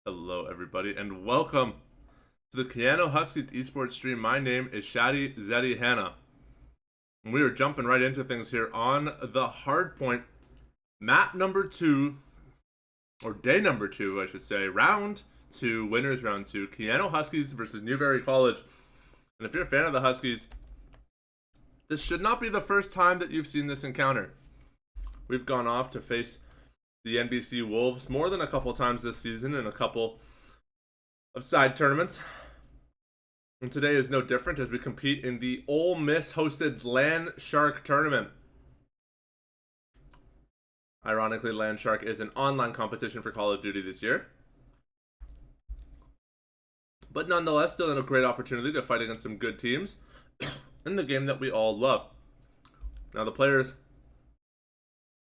Hello, everybody, and welcome to the Keanu Huskies esports stream. My name is Shadi Zeddy Hanna, and we are jumping right into things here on the hardpoint map number 2, or day number 2, I should say, round 2, winners round 2, Keanu Huskies versus Newberry College. And if you're a fan of the Huskies, this should not be the first time that you've seen this encounter. We've gone off to face the NBC Wolves more than a couple times this season in a couple of side tournaments. And today is no different as we compete in the Ole Miss hosted LANSHARK tournament. Ironically, LANSHARK is an online competition for Call of Duty this year. But nonetheless, still a great opportunity to fight against some good teams in the game that we all love. Now the players,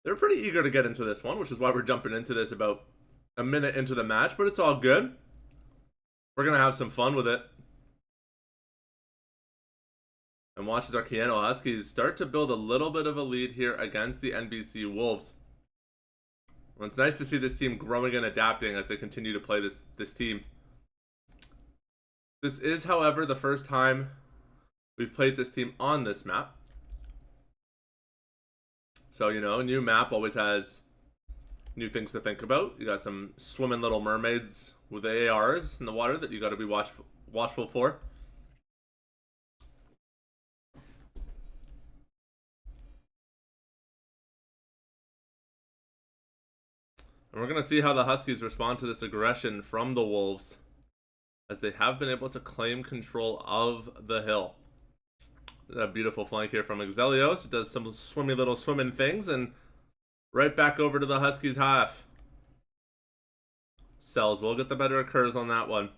they're pretty eager to get into this one, which is why we're jumping into this about a minute into the match, but it's all good. We're going to have some fun with it. And watch as our Keanu Huskies start to build a little bit of a lead here against the NBC Wolves. Well, it's nice to see this team growing and adapting as they continue to play this team. This is, however, the first time we've played this team on this map. So, you know, a new map always has new things to think about. You got some swimming little mermaids with ARs in the water that you got to be watchful for. And we're going to see how the Huskies respond to this aggression from the Wolves, as they have been able to claim control of the hill. A beautiful flank here from Exelios. It does some little swimming things, and right back over to the Huskies half. Cells will get the better of Kurz on that one.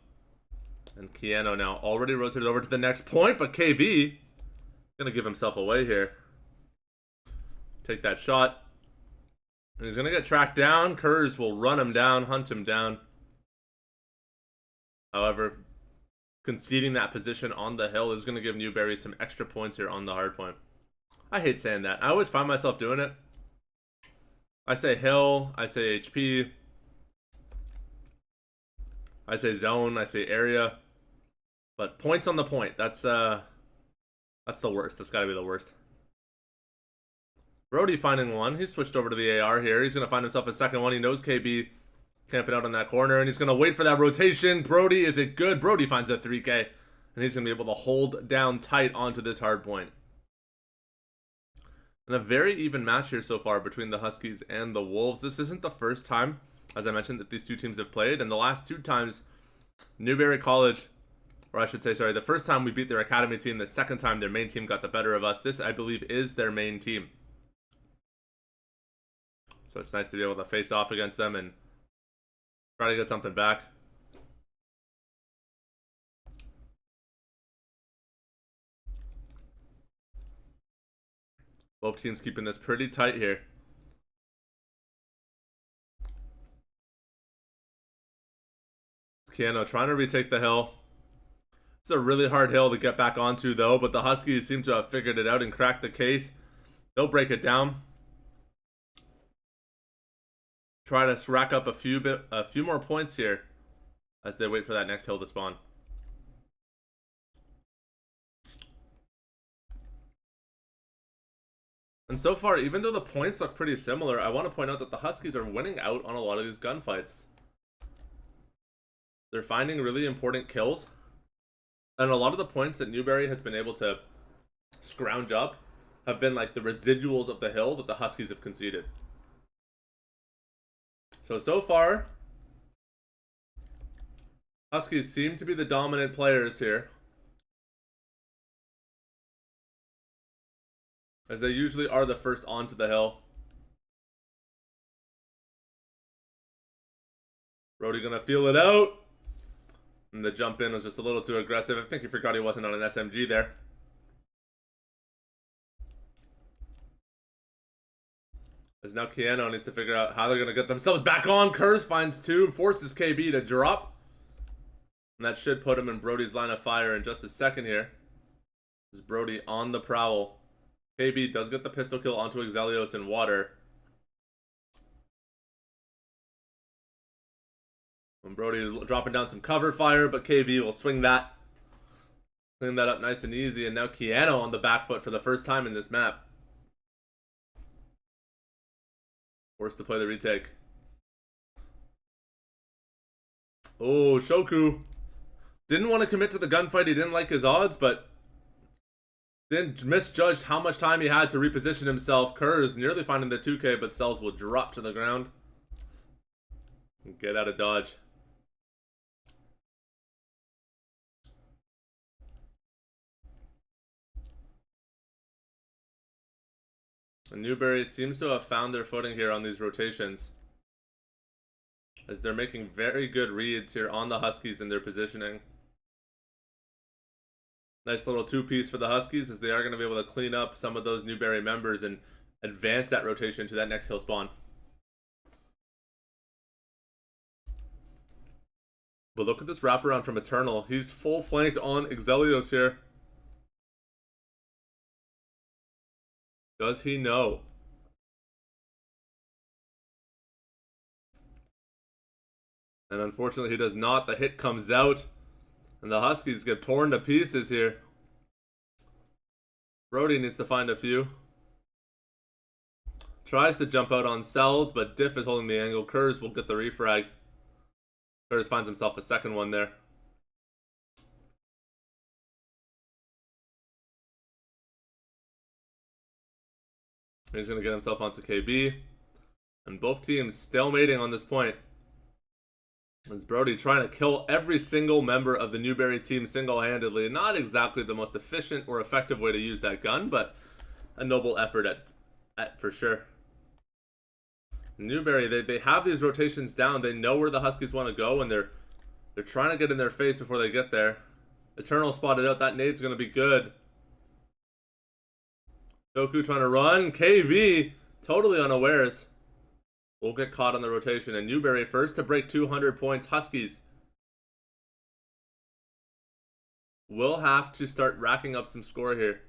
And Keanu now already rotated over to the next point, but KB gonna give himself away here. Take that shot. And he's gonna get tracked down. Kurz will run him down, hunt him down. However, conceding that position on the hill is going to give Newberry some extra points here on the hard point. I hate saying that. I always find myself doing it. I say hill, I say HP, I say zone, I say area. But points on the point, that's the worst. That's got to be the worst. Brody finding one. He switched over to the AR here. He's going to find himself a second one. He knows KB camping out on that corner, and he's going to wait for that rotation. Brody, is it good? Brody finds a 3K, and he's going to be able to hold down tight onto this hard point. And a very even match here so far between the Huskies and the Wolves. This isn't the first time, as I mentioned, that these two teams have played, and the last two times, Newberry College, or I should say, sorry, the first time we beat their academy team, the second time their main team got the better of us. This, I believe, is their main team. So it's nice to be able to face off against them and try to get something back. Both teams keeping this pretty tight here. Keanu trying to retake the hill. It's a really hard hill to get back onto though, but the Huskies seem to have figured it out and cracked the case. They'll break it down. Try to rack up a few more points here as they wait for that next hill to spawn. And so far, even though the points look pretty similar, I want to point out that the Huskies are winning out on a lot of these gunfights. They're finding really important kills. And a lot of the points that Newberry has been able to scrounge up have been like the residuals of the hill that the Huskies have conceded. So far, Huskies seem to be the dominant players here, as they usually are the first onto the hill. Brody gonna feel it out. And the jump in was just a little too aggressive. I think he forgot he wasn't on an SMG there. As now Keanu needs to figure out how they're going to get themselves back on. Kurz finds two, forces KB to drop. And that should put him in Brody's line of fire in just a second here. This is Brody on the prowl. KB does get the pistol kill onto Exelios in water. And Brody dropping down some cover fire, but KB will swing that. Clean that up nice and easy. And now Keanu on the back foot for the first time in this map. Forced to play the retake. Oh, Shoku. Didn't want to commit to the gunfight. He didn't like his odds, but then misjudged how much time he had to reposition himself. Kurz nearly finding the 2K, but Cells will drop to the ground. Get out of dodge. And Newberry seems to have found their footing here on these rotations, as they're making very good reads here on the Huskies in their positioning. Nice little two-piece for the Huskies, as they are going to be able to clean up some of those Newberry members and advance that rotation to that next hill spawn. But look at this wraparound from Eternal. He's full flanked on Exelios here. Does he know? And unfortunately he does not. The hit comes out, and the Huskies get torn to pieces here. Brody needs to find a few. Tries to jump out on cells, but Diff is holding the angle. Kurz will get the refrag. Kurz finds himself a second one there. He's going to get himself onto KB. And both teams stalemating on this point. As Brody trying to kill every single member of the Newberry team single-handedly. Not exactly the most efficient or effective way to use that gun, but a noble effort at for sure. Newberry, they have these rotations down. They know where the Huskies want to go, and they're trying to get in their face before they get there. Eternal spotted out. That nade's going to be good. Doku trying to run. KB totally unawares. Will get caught on the rotation. And Newberry first to break 200 points. Huskies will have to start racking up some score here.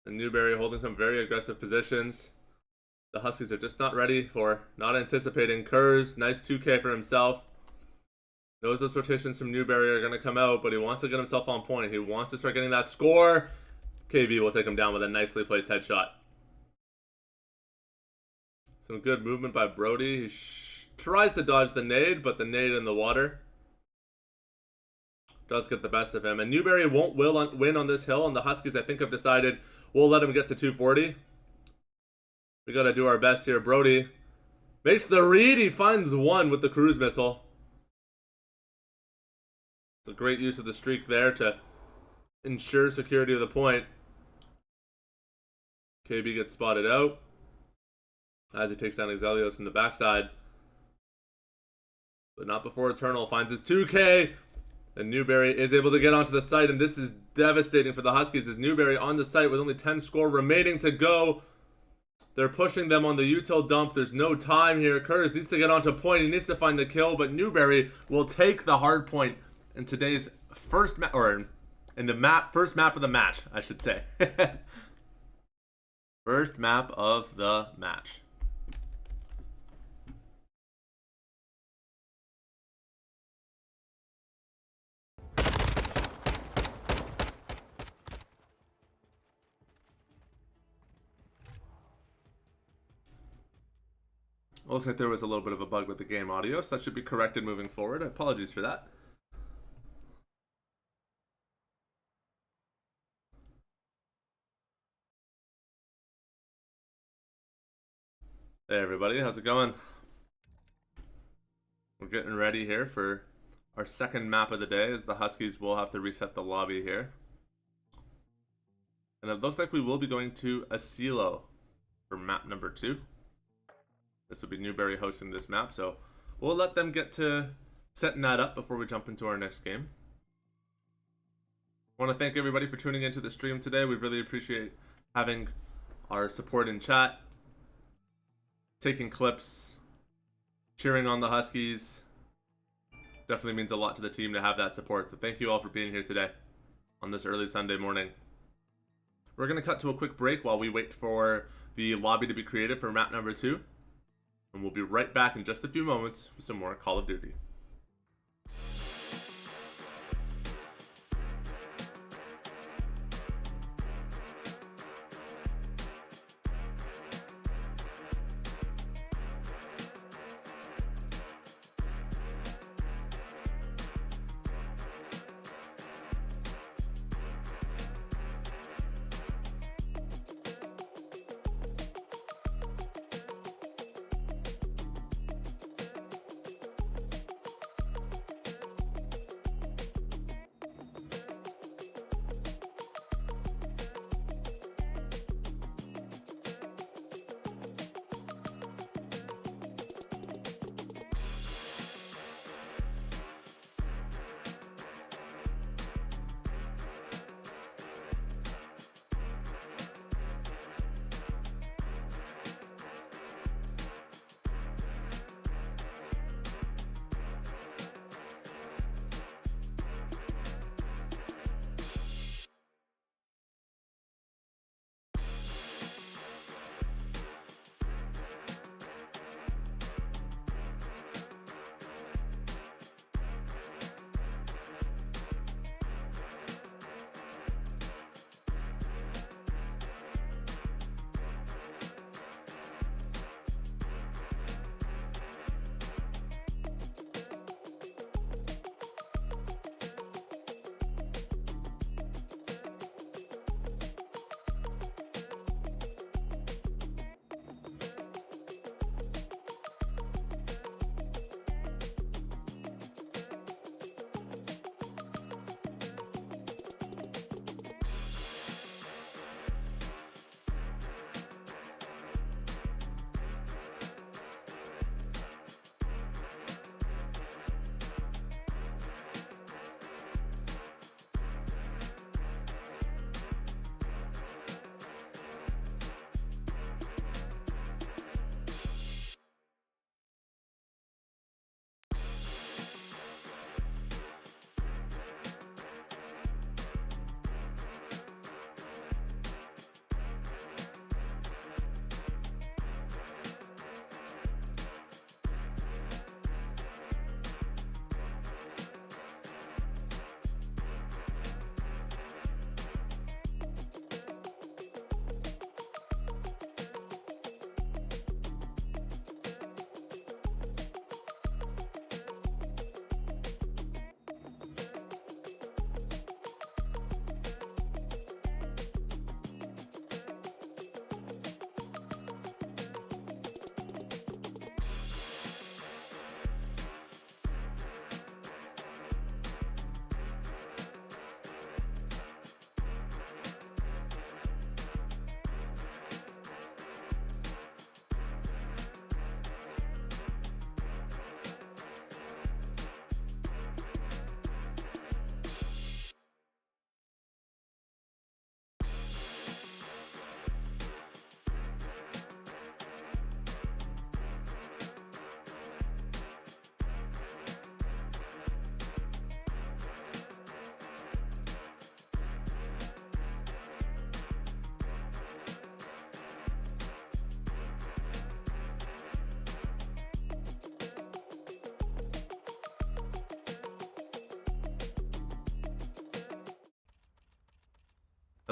And Newberry holding some very aggressive positions. The Huskies are just not ready for, not anticipating. Kurz, nice 2K for himself. Knows those rotations from Newberry are going to come out, but he wants to get himself on point. He wants to start getting that score. KB will take him down with a nicely placed headshot. Some good movement by Brody. He tries to dodge the nade, but the nade in the water does get the best of him. And Newberry won't win on this hill, and the Huskies, I think, have decided we'll let him get to 240. We got to do our best here. Brody makes the read. He finds one with the cruise missile. It's a great use of the streak there to ensure security of the point. KB gets spotted out as he takes down Exelios from the backside. But not before Eternal finds his 2K. And Newberry is able to get onto the site, and this is devastating for the Huskies as Newberry on the site with only 10 score remaining to go. They're pushing them on the util dump. There's no time here. Kurz needs to get onto point. He needs to find the kill, but Newberry will take the hard point in today's first map, or in the first map of the match, I should say. First map of the match. Looks like there was a little bit of a bug with the game audio, so that should be corrected moving forward. Apologies for that. Hey everybody, how's it going? We're getting ready here for our second map of the day, as the Huskies will have to reset the lobby here. And it looks like we will be going to Asilo for map number 2. This will be Newberry hosting this map, so we'll let them get to setting that up before we jump into our next game. I want to thank everybody for tuning into the stream today. We really appreciate having our support in chat, taking clips, cheering on the Huskies. Definitely means a lot to the team to have that support, so thank you all for being here today on this early Sunday morning. We're going to cut to a quick break while we wait for the lobby to be created for map number 2. And we'll be right back in just a few moments with some more Call of Duty.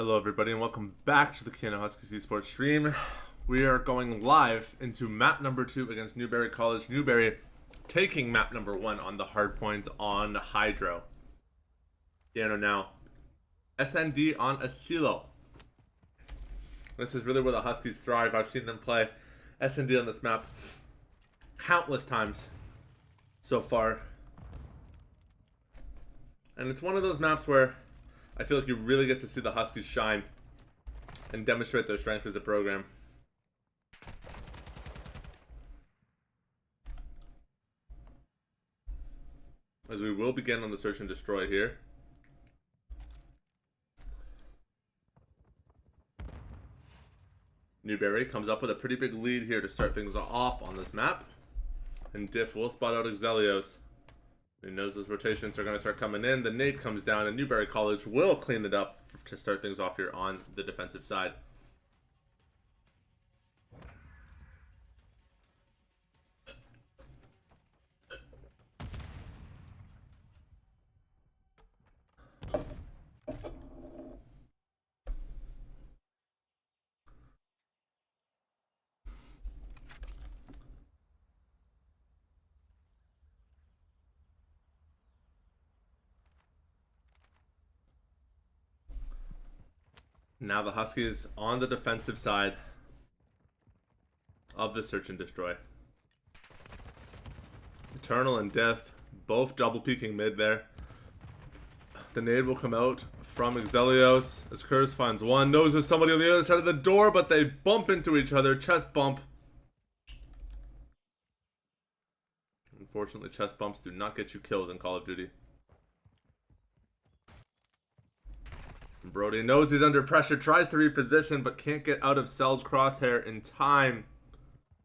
Hello everybody and welcome back to the Kano Huskies Esports stream. We are going live into map number 2 against Newberry College. Newberry taking map number 1 on the hardpoint on Hydro. Kano now. SND on Asilo. This is really where the Huskies thrive. I've seen them play SND on this map countless times so far. And it's one of those maps where I feel like you really get to see the Huskies shine and demonstrate their strength as a program. As we will begin on the search and destroy here. Newberry comes up with a pretty big lead here to start things off on this map. And Diff will spot out Exelios. He knows those rotations are going to start coming in. The nade comes down, and Newberry College will clean it up to start things off here on the defensive side. Now the Huskies on the defensive side of the search and destroy. Eternal and Death both double peeking mid there. The nade will come out from Exelios as Kurz finds one. Knows there's somebody on the other side of the door, but they bump into each other. Chest bump. Unfortunately, chest bumps do not get you kills in Call of Duty. Brody knows he's under pressure, tries to reposition, but can't get out of Cell's crosshair in time.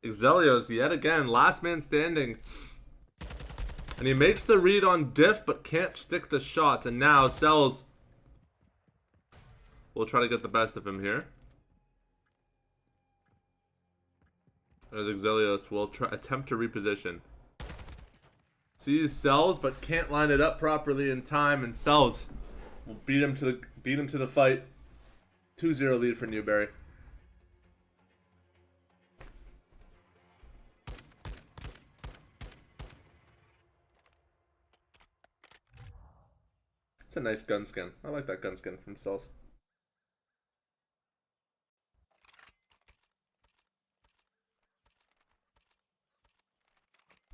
Exelios, yet again, last man standing. And he makes the read on Diff, but can't stick the shots. And now Cells will try to get the best of him here. As Exelios will attempt to reposition. Sees Cells, but can't line it up properly in time, and Cells will beat him to the fight. 2-0 lead for Newberry. It's a nice gun skin. I like that gun skin from Cells.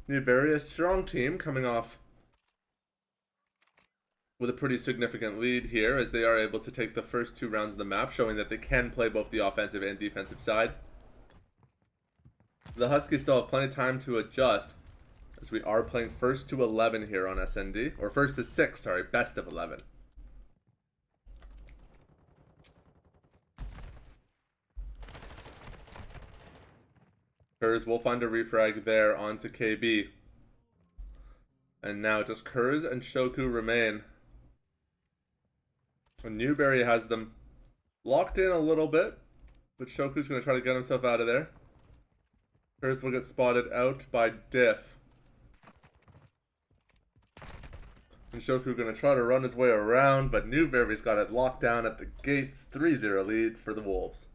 Newberry, a strong team coming off with a pretty significant lead here as they are able to take the first 2 rounds of the map, showing that they can play both the offensive and defensive side. The Huskies still have plenty of time to adjust as we are playing first to 11 here on SND, or first to 6, sorry, best of 11. Kurz will find a refrag there onto KB. And now just Kurz and Shoku remain. And Newberry has them locked in a little bit, but Shoku's going to try to get himself out of there. Kurz will get spotted out by Diff. And Shoku going to try to run his way around, but Newberry's got it locked down at the gates. 3-0 lead for the Wolves.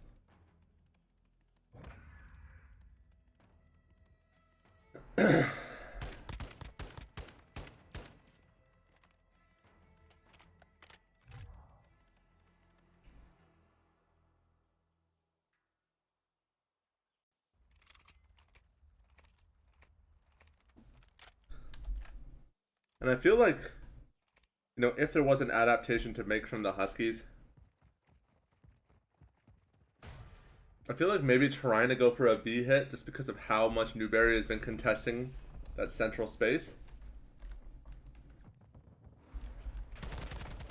And I feel like, you know, if there was an adaptation to make from the Huskies, I feel like maybe trying to go for a B hit just because of how much Newberry has been contesting that central space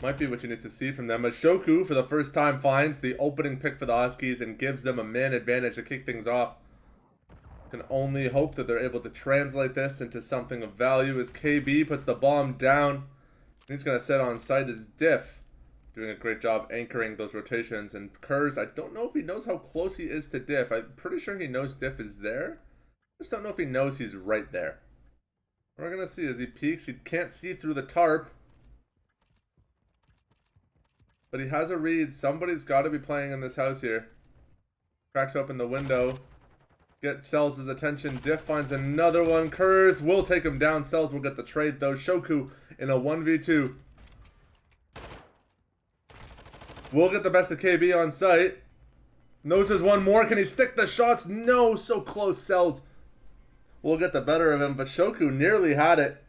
might be what you need to see from them. As Shoku, for the first time, finds the opening pick for the Huskies and gives them a man advantage to kick things off. Can only hope that they're able to translate this into something of value as KB puts the bomb down. He's going to set on site as Diff, doing a great job anchoring those rotations. And Kurz, I don't know if he knows how close he is to Diff. I'm pretty sure he knows Diff is there. Just don't know if he knows he's right there. We're going to see as he peeks. He can't see through the tarp. But he has a read. Somebody's got to be playing in this house here. Cracks open the window. Sells his attention. Diff finds another one. Kurz will take him down. Sells will get the trade though. Shoku in a 1v2. Will get the best of KB on site. Knows there's one more. Can he stick the shots? No, so close. Sells will get the better of him, but Shoku nearly had it.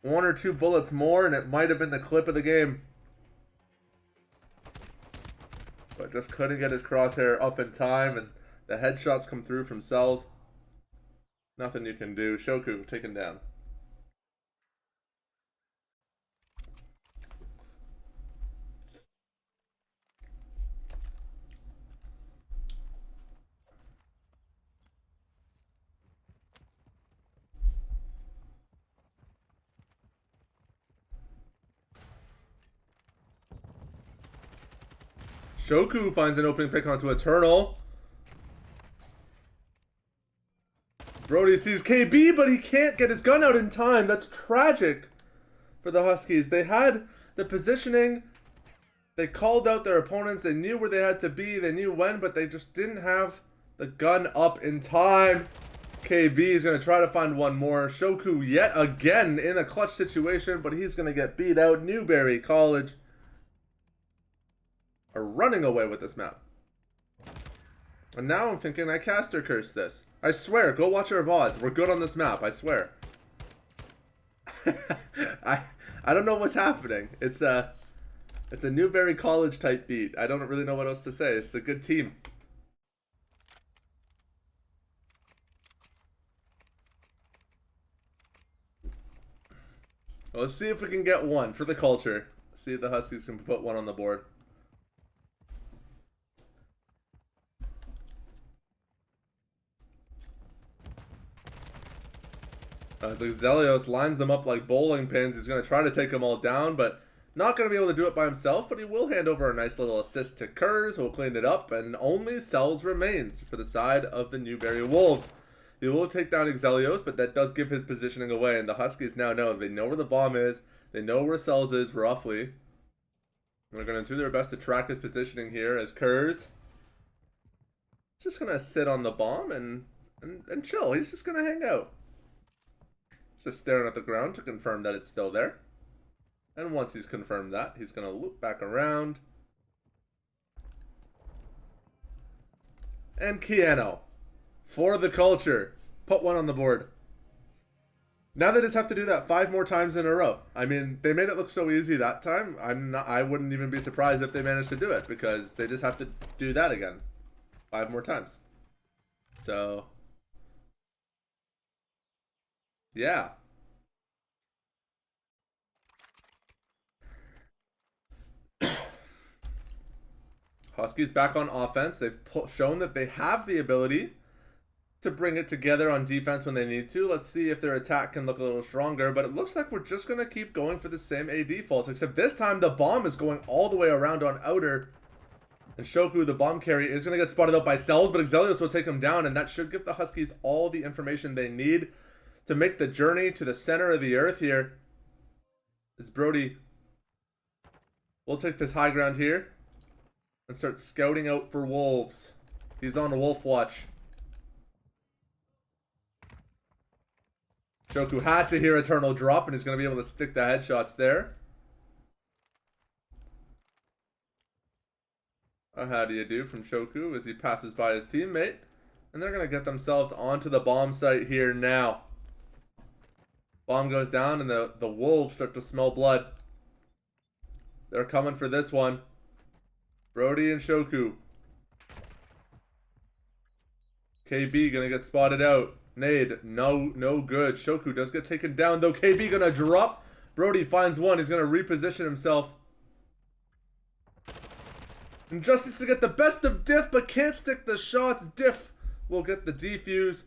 One or two bullets more, and it might have been the clip of the game. But just couldn't get his crosshair up in time, and the headshots come through from Sells. Nothing you can do. Shoku taken down. Shoku finds an opening pick onto Eternal. Brody sees KB, but he can't get his gun out in time. That's tragic for the Huskies. They had the positioning. They called out their opponents. They knew where they had to be. They knew when, but they just didn't have the gun up in time. KB is going to try to find one more. Shoku yet again in a clutch situation, but he's going to get beat out. Newberry College are running away with this map. And now I'm thinking I caster curse this. I swear, go watch our VODs. We're good on this map, I swear. I don't know what's happening. It's a Newberry College type beat. I don't really know what else to say. It's a good team. Well, let's see if we can get one for the culture. See if the Huskies can put one on the board. As Zelios lines them up like bowling pins, he's going to try to take them all down, but not going to be able to do it by himself, but he will hand over a nice little assist to Kurz, who will clean it up, and only Sells remains for the side of the Newberry Wolves. He will take down Exelios, but that does give his positioning away, and the Huskies now know. They know where the bomb is. They know where Sells is, roughly. They're going to do their best to track his positioning here as Kurz just going to sit on the bomb and chill. He's just going to hang out. Just staring at the ground to confirm that it's still there. And once he's confirmed that, he's going to loop back around. And Keanu, for the culture, put one on the board. Now they just have to do that 5 more times in a row. I mean, they made it look so easy that time. I wouldn't even be surprised if they managed to do it, because they just have to do that again 5 more times. So yeah. Huskies back on offense. They've shown that they have the ability to bring it together on defense when they need to. Let's see if their attack can look a little stronger, but it looks like we're just going to keep going for the same AD faults, except this time the bomb is going all the way around on outer. And Shoku, the bomb carry, is going to get spotted out by Sells, but Exelios will take him down, and that should give the Huskies all the information they need to make the journey to the center of the earth here. As Brody will take this high ground here and start scouting out for wolves. He's on wolf watch. Shoku had to hear Eternal drop, and he's going to be able to stick the headshots there. How do you do from Shoku as he passes by his teammate. And they're going to get themselves onto the bomb site here now. Bomb goes down, and the wolves start to smell blood. They're coming for this one. Brody and Shoku. KB going to get spotted out. Nade, no good. Shoku does get taken down, though. KB going to drop. Brody finds one. He's going to reposition himself. And Justice to get the best of Diff, but can't stick the shots. Diff will get the defuse.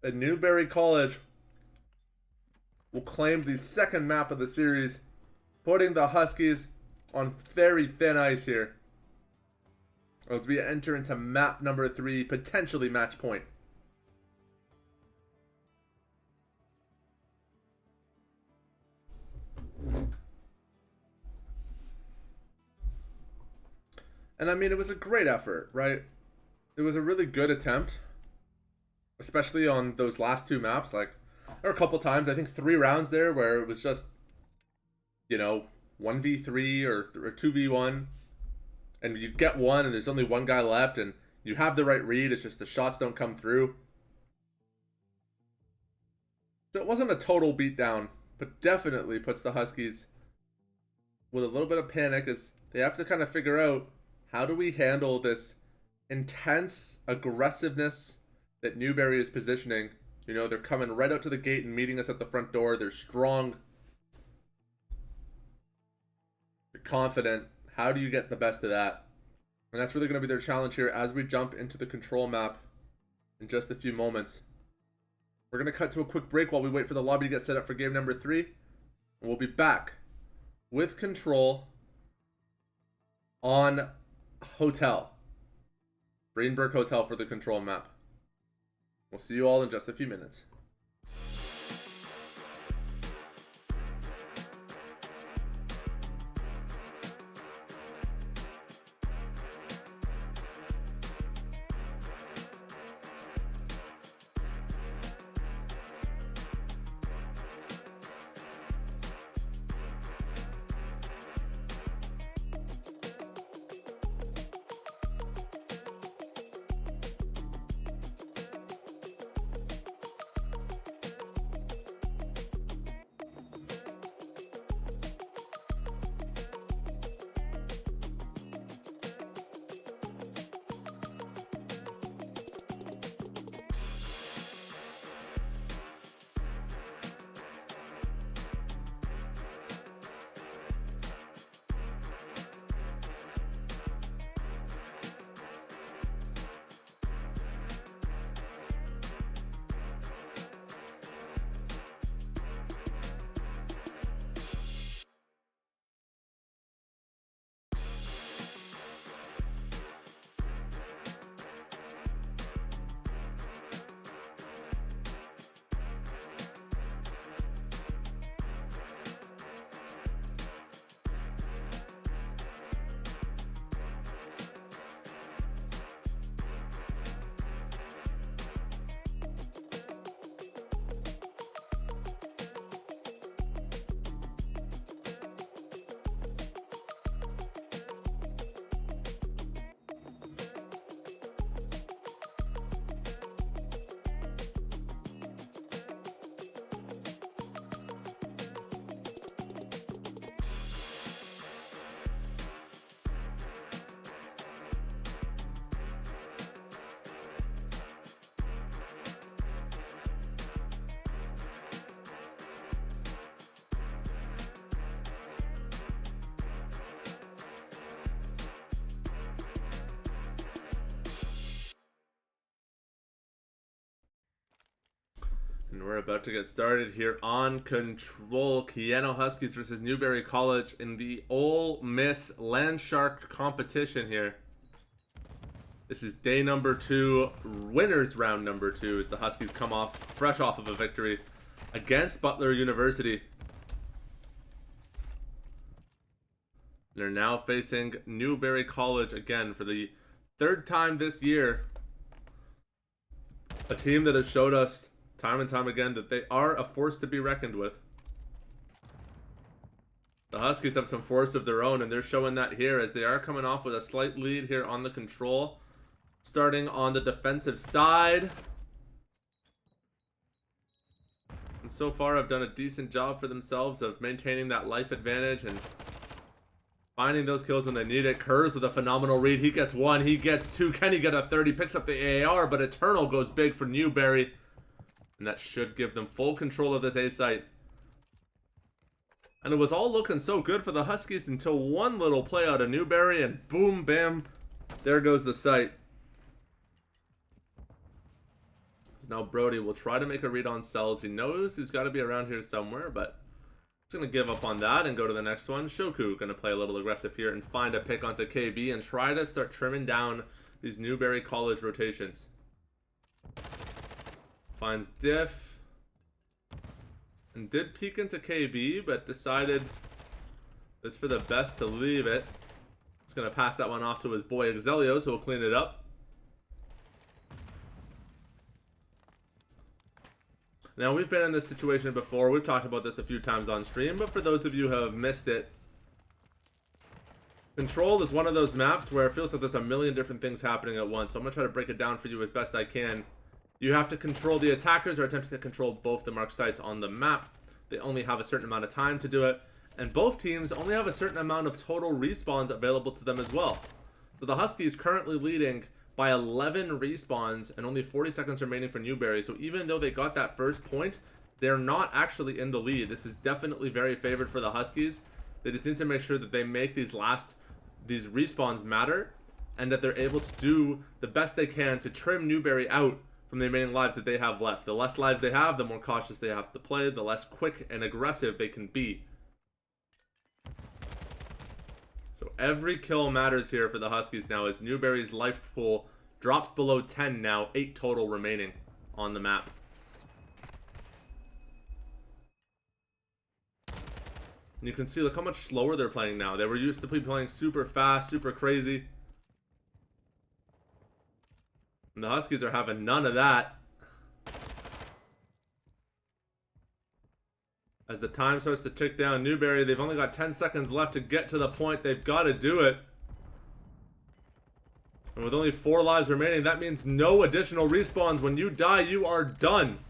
And Newberry College will claim the second map of the series, putting the Huskies on very thin ice here as we enter into map number 3, potentially match point. And I mean, it was a great effort, right? It was a really good attempt, especially on those last two maps. Like, there were a couple times, I think 3 rounds there, where it was just, you know, 1v3 or 2v1, and you get one, and there's only one guy left, and you have the right read. It's just the shots don't come through. So it wasn't a total beatdown, but definitely puts the Huskies with a little bit of panic, as they have to kind of figure out, how do we handle this intense aggressiveness that Newberry is positioning? You know, they're coming right out to the gate and meeting us at the front door. They're strong. They're confident. How do you get the best of that? And that's really going to be their challenge here as we jump into the control map in just a few moments. We're going to cut to a quick break while we wait for the lobby to get set up for game number 3. And we'll be back with control on Hotel. Greenberg Hotel for the control map. We'll see you all in just a few minutes. And we're about to get started here on Control. Keanu Huskies versus Newberry College in the Ole Miss LANSHARK competition here. This is day number 2, winners round number 2, as the Huskies come off fresh off of a victory against Butler University. They're now facing Newberry College again for the 3rd time this year. A team that has showed us time and time again that they are a force to be reckoned with. The Huskies have some force of their own, and they're showing that here as they are coming off with a slight lead here on the control. Starting on the defensive side. And so far have done a decent job for themselves of maintaining that life advantage and finding those kills when they need it. Kurz with a phenomenal read. He gets 1, he gets 2. Can he get a 30? Picks up the AAR, but Eternal goes big for Newberry. And that should give them full control of this A site. And it was all looking so good for the Huskies until one little play out of Newberry, and boom, bam, there goes the site. Now Brody will try to make a read on cells. He knows he's got to be around here somewhere, but he's going to give up on that and go to the next one. Shoku going to play a little aggressive here and find a pick onto KB and try to start trimming down these Newberry College rotations. Finds Diff. And did peek into KB, but decided it's for the best to leave it. He's going to pass that one off to his boy Exelios, who will clean it up. Now, we've been in this situation before. We've talked about this a few times on stream, but for those of you who have missed it, Control is one of those maps where it feels like there's a million different things happening at once. So I'm going to try to break it down for you as best I can. You have to control the attackers or attempting to control both the marked sites on the map. They only have a certain amount of time to do it. And both teams only have a certain amount of total respawns available to them as well. So the Huskies currently leading by 11 respawns and only 40 seconds remaining for Newberry. So even though they got that first point, they're not actually in the lead. This is definitely very favored for the Huskies. They just need to make sure that they make these respawns matter and that they're able to do the best they can to trim Newberry out from the remaining lives that they have left. The less lives they have, the more cautious they have to play, the less quick and aggressive they can be. So every kill matters here for the Huskies now as Newberry's life pool drops below 10 now, 8 total remaining on the map. And you can see, look how much slower they're playing now. They were used to playing super fast, super crazy. And the Huskies are having none of that. As the time starts to tick down, Newberry, they've only got 10 seconds left to get to the point. They've got to do it. And with only 4 lives remaining, that means no additional respawns. When you die, you are done.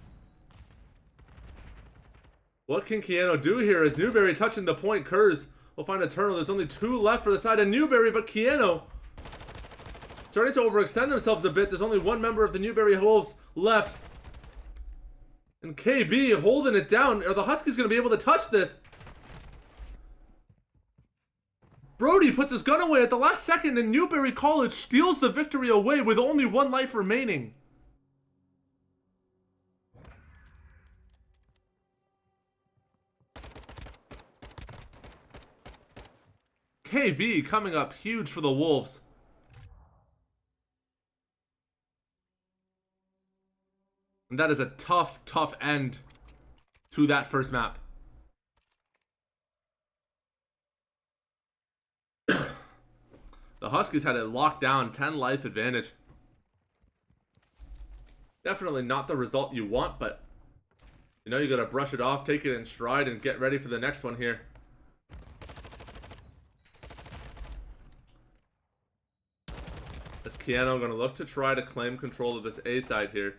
What can Keanu do here? As Newberry touching the point, Kurz will find a turtle. There's only 2 left for the side of Newberry, but Keanu starting to overextend themselves a bit. There's only 1 member of the Newberry Wolves left. And KB holding it down. Are the Huskies going to be able to touch this? Brody puts his gun away at the last second, and Newberry College steals the victory away with only 1 life remaining. KB coming up huge for the Wolves. And that is a tough, tough end to that first map. The Huskies had it locked down, 10 life advantage. Definitely not the result you want, but you know you gotta brush it off, take it in stride, and get ready for the next one here. Is Keanu gonna look to try to claim control of this A side here?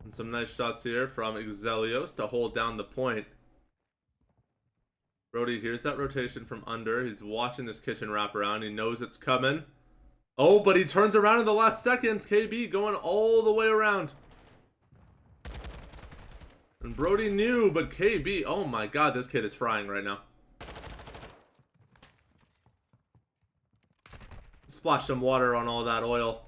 And some nice shots here from Exelios to hold down the point. Brody hears that rotation from under. He's watching this kitchen wrap around. He knows it's coming. Oh, but he turns around in the last second. KB going all the way around. And Brody knew, but KB, oh my god, this kid is frying right now. Splash some water on all that oil.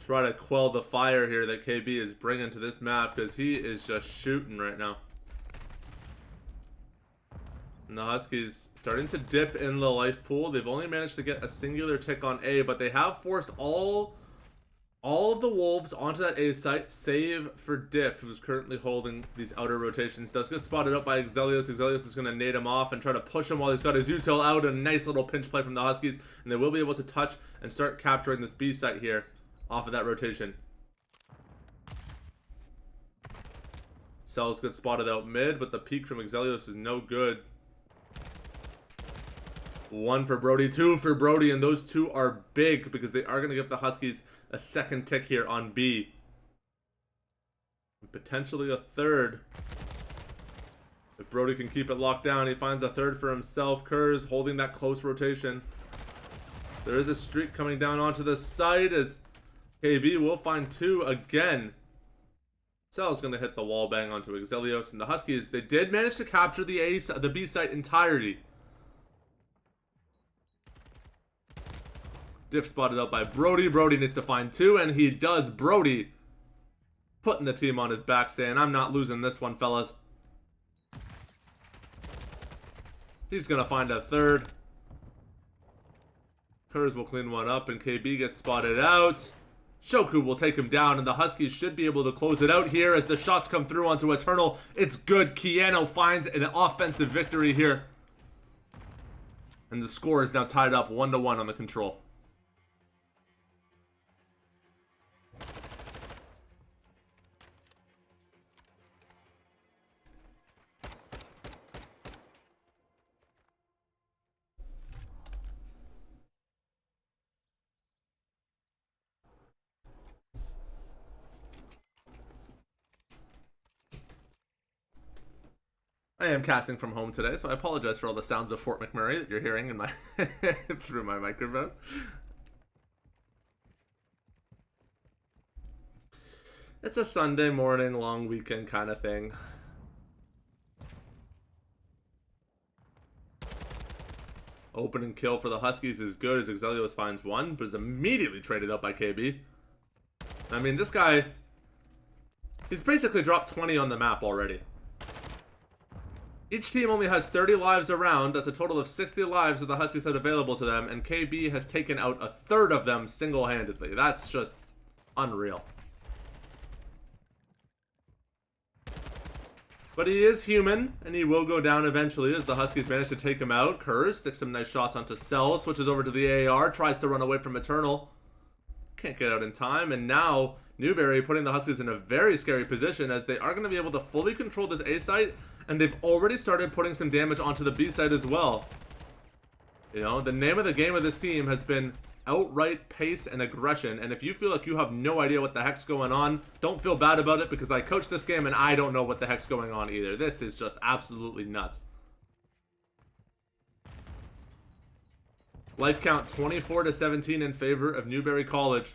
Try to quell the fire here that KB is bringing to this map because he is just shooting right now. And the Huskies starting to dip in the life pool. They've only managed to get a singular tick on A, but they have forced all of the Wolves onto that A site, save for Diff, who's currently holding these outer rotations. Does get spotted up by Exelios. Exelios is going to nade him off and try to push him while he's got his util out. A nice little pinch play from the Huskies, and they will be able to touch and start capturing this B site here off of that rotation. Cells get spotted out mid, but the peek from Exelios is no good. 1 for Brody, 2 for Brody, and those 2 are big because they are going to give the Huskies a second tick here on B. And potentially a third. If Brody can keep it locked down, he finds a third for himself. Kurz holding that close rotation. There is a streak coming down onto the side as KB will find 2 again. Sal's going to hit the wall bang onto Exelios, and the Huskies, they did manage to capture the B site entirety. Diff spotted out by Brody. Brody needs to find 2, and he does. Brody putting the team on his back, saying, I'm not losing this one, fellas. He's going to find a third. Kurz will clean one up, and KB gets spotted out. Shoku will take him down, and the Huskies should be able to close it out here as the shots come through onto Eternal. It's good. Keanu finds an offensive victory here. And the score is now tied up 1-1 on the control. I am casting from home today, so I apologize for all the sounds of Fort McMurray that you're hearing in my through my microphone. It's a Sunday morning, long weekend kind of thing. Opening kill for the Huskies is good as Exelios finds one, but is immediately traded up by KB. I mean, this guy, he's basically dropped 20 on the map already. Each team only has 30 lives around. That's a total of 60 lives that the Huskies had available to them, and KB has taken out a third of them single-handedly. That's just unreal. But he is human, and he will go down eventually as the Huskies manage to take him out. Kurz sticks some nice shots onto Cell, switches over to the AR, tries to run away from Eternal. Can't get out in time, and now Newberry putting the Huskies in a very scary position as they are going to be able to fully control this A site, and they've already started putting some damage onto the B side as well. You know, the name of the game of this team has been outright pace and aggression, and if you feel like you have no idea what the heck's going on, don't feel bad about it, because I coach this game and I don't know what the heck's going on either. This is just absolutely nuts. Life count 24-17 in favor of Newberry College.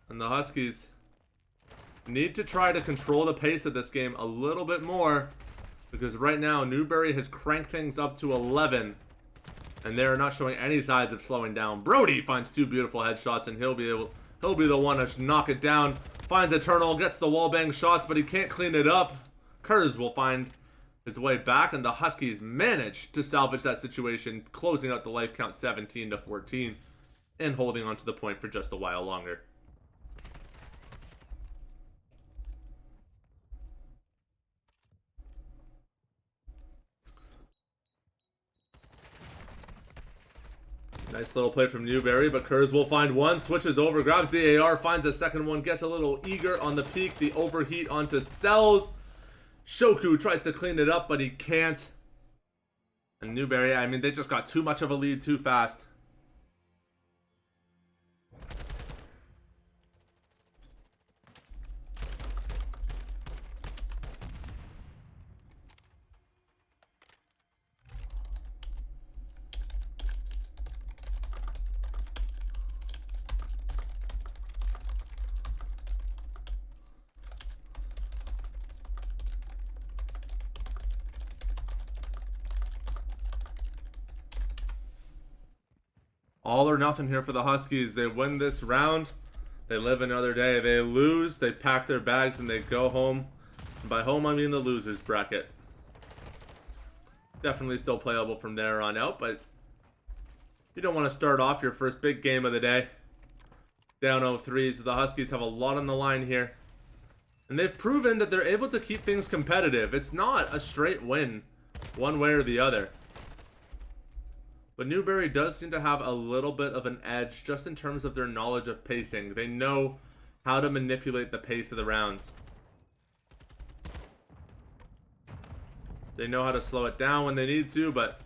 And the Huskies need to try to control the pace of this game a little bit more, because right now Newberry has cranked things up to 11 and they're not showing any signs of slowing down. Brody finds two beautiful headshots, and he'll be the one to knock it down. Finds Eternal, gets the wallbang shots, but he can't clean it up. Kurz will find his way back, and the Huskies manage to salvage that situation, closing out the life count 17-14 and holding on to the point for just a while longer. Nice little play from Newberry, but Kurz will find one, switches over, grabs the AR, finds a second one, gets a little eager on the peak, the overheat onto Cells. Shoku tries to clean it up, but he can't. And Newberry, I mean, they just got too much of a lead too fast. All or nothing here for the Huskies. They win this round, they live another day. They lose, they pack their bags, and they go home. And by home, I mean the losers bracket. Definitely still playable from there on out, but you don't want to start off your first big game of the day down 0-3, so the Huskies have a lot on the line here. And they've proven that they're able to keep things competitive. It's not a straight win one way or the other. But Newberry does seem to have a little bit of an edge just in terms of their knowledge of pacing. They know how to manipulate the pace of the rounds. They know how to slow it down when they need to, but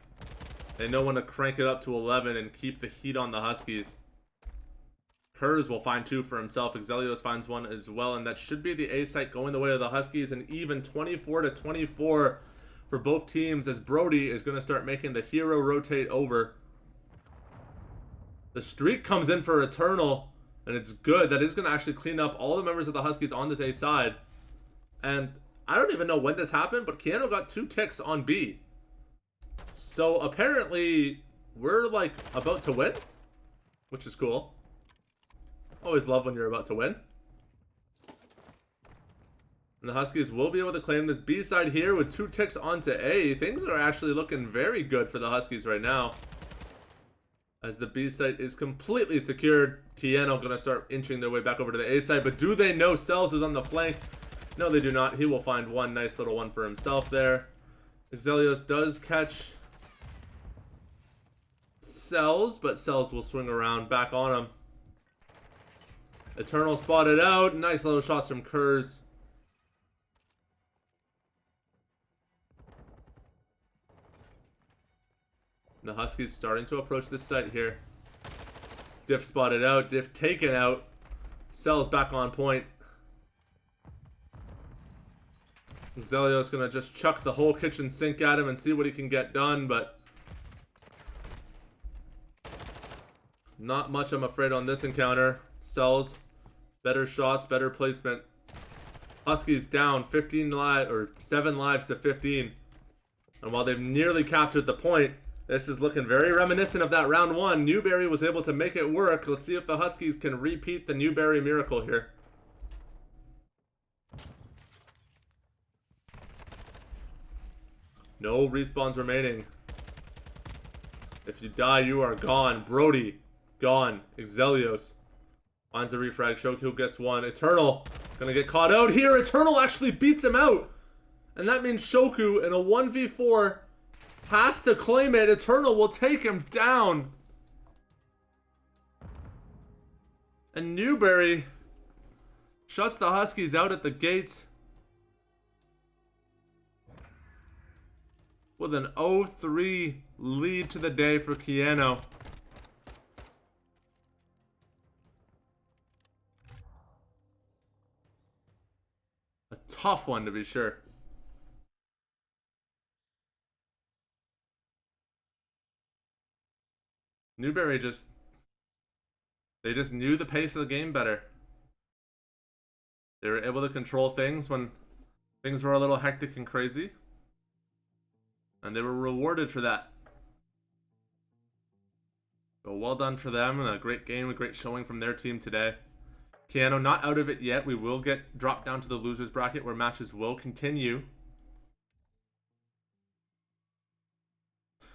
they know when to crank it up to 11 and keep the heat on the Huskies. Kurz will find two for himself. Exelios finds one as well, and that should be the A site going the way of the Huskies, and even 24-24 for both teams as Brody is going to start making the hero rotate over. The streak comes in for Eternal, and it's good. That is going to actually clean up all the members of the Huskies on this A side. And I don't even know when this happened, but Keanu got 2 ticks on B. So apparently we're like about to win, which is cool. Always love when you're about to win. And the Huskies will be able to claim this B side here with 2 ticks onto A. Things are actually looking very good for the Huskies right now, As the B site is completely secured, Keanu gonna start inching their way back over to the A site, but do they know Cells is on the flank? No, they do not. He will find one nice little one for himself there. Exelios does catch Cells, but Cells will swing around back on him. Eternal spotted out. Nice little shots from Kurz. The Huskies starting to approach this site here. Diff spotted out. Diff taken out. Cells back on point. Zelio's gonna just chuck the whole kitchen sink at him and see what he can get done, but not much, I'm afraid, on this encounter. Cells, better shots, better placement. Huskies down 15 lives, or 7 lives to 15. And while they've nearly captured the point, this is looking very reminiscent of that round 1. Newberry was able to make it work. Let's see if the Huskies can repeat the Newberry miracle here. No respawns remaining. If you die, you are gone. Brody, gone. Exelios finds the refrag. Shoku gets one. Eternal gonna get caught out here. Eternal actually beats him out. And that means Shoku in a 1v4 has to claim it. Eternal will take him down. And Newberry shuts the Huskies out at the gates with an 0-3 lead to the day for Keanu. A tough one, to be sure. Newberry they just knew the pace of the game better. They were able to control things when things were a little hectic and crazy. And they were rewarded for that. So well done for them, and a great game, a great showing from their team today. Keanu not out of it yet. We will get dropped down to the losers bracket where matches will continue.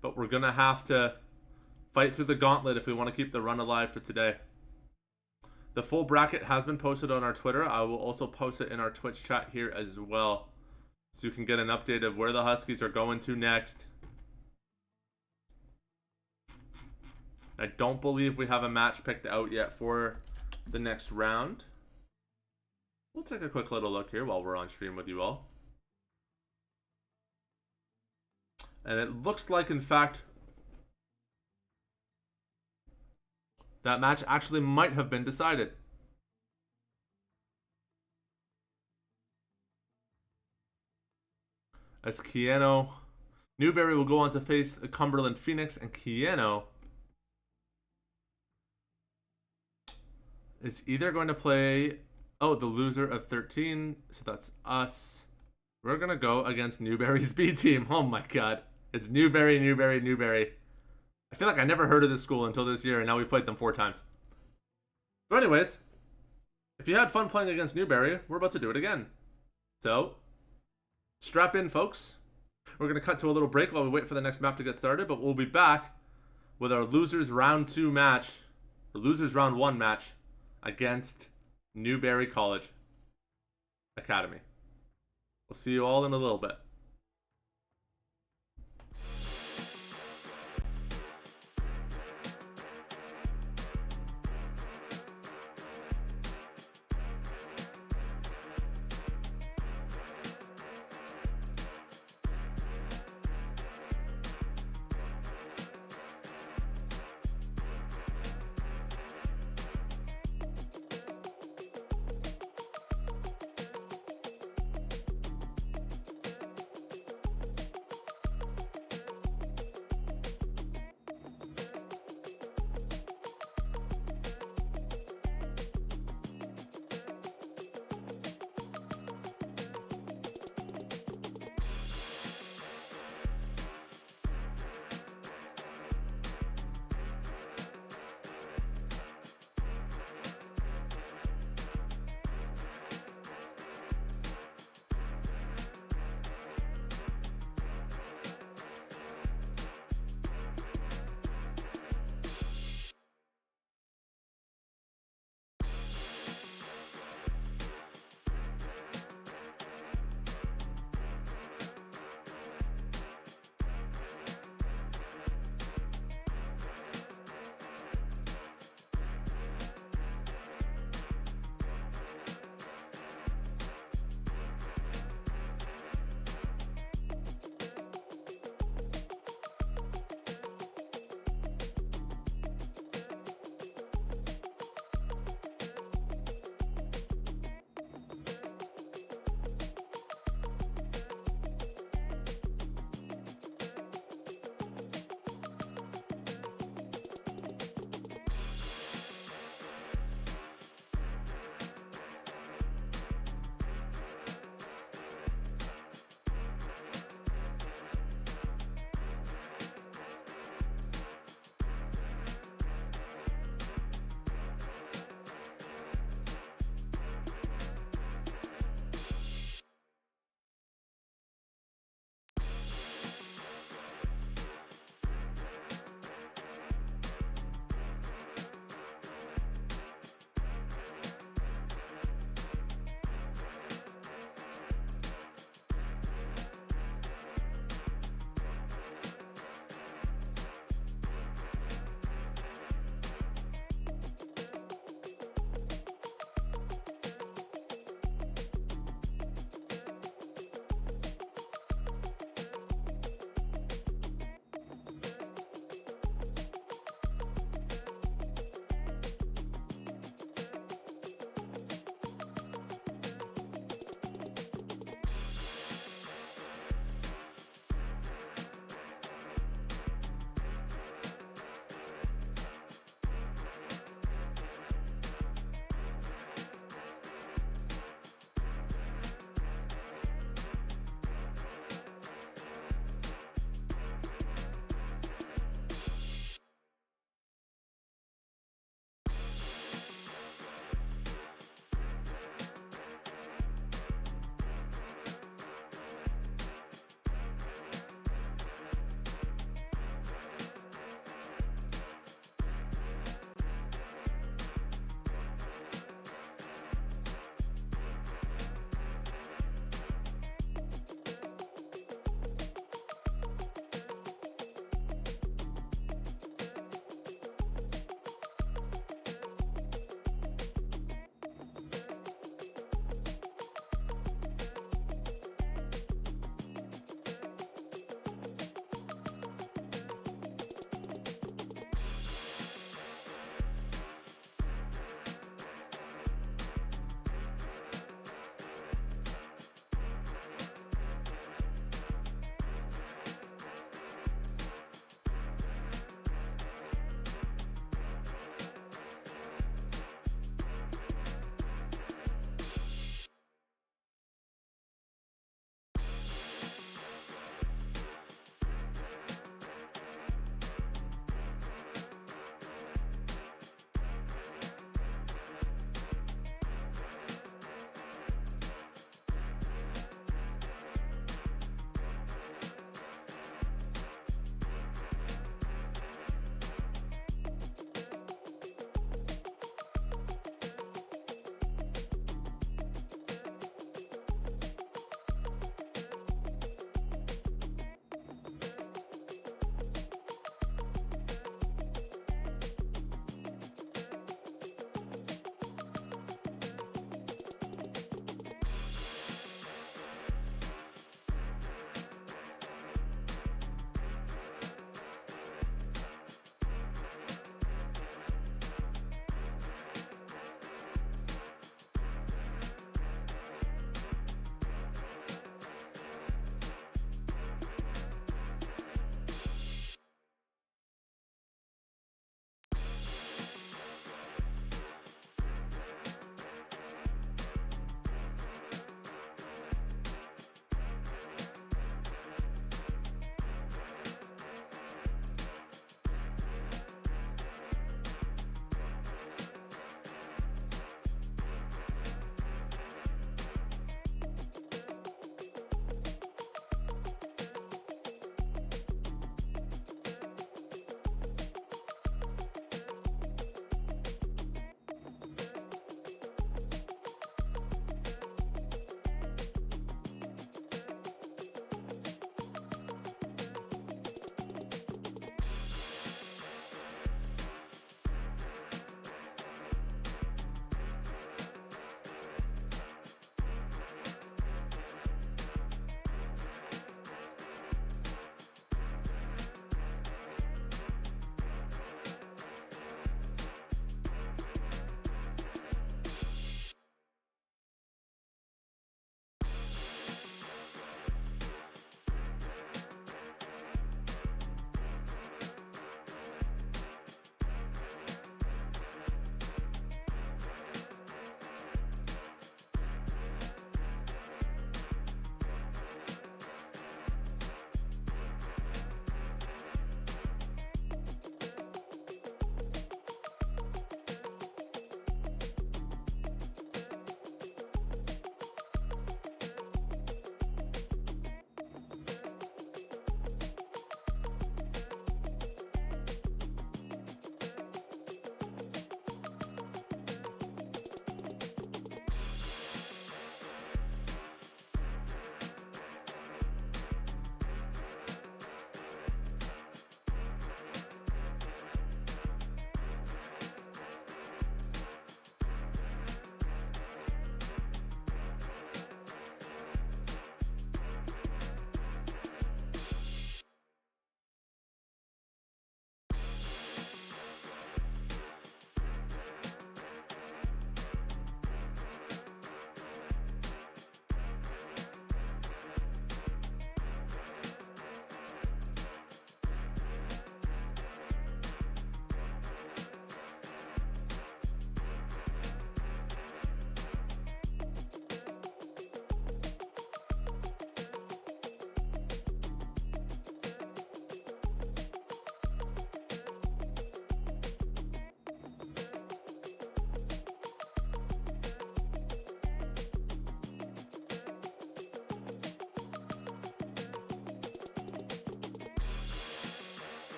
But we're going to have to fight through the gauntlet if we want to keep the run alive for today. The full bracket has been posted on our Twitter. I will also post it in our Twitch chat here as well, so you can get an update of where the Huskies are going to next. I don't believe we have a match picked out yet for the next round. We'll take a quick little look here while we're on stream with you all. And it looks like, in fact, that match actually might have been decided. As Newberry will go on to face Cumberland Phoenix, and Keanu is either going to play, the loser of 13, so that's us. We're going to go against Newberry's B team. Oh my god. It's Newberry. I feel like I never heard of this school until this year, and now we've played them 4 times. But anyways, if you had fun playing against Newberry, we're about to do it again. So, strap in, folks. We're going to cut to a little break while we wait for the next map to get started, but we'll be back with our losers round 2 match, or losers round 1 match against Newberry College Academy. We'll see you all in a little bit.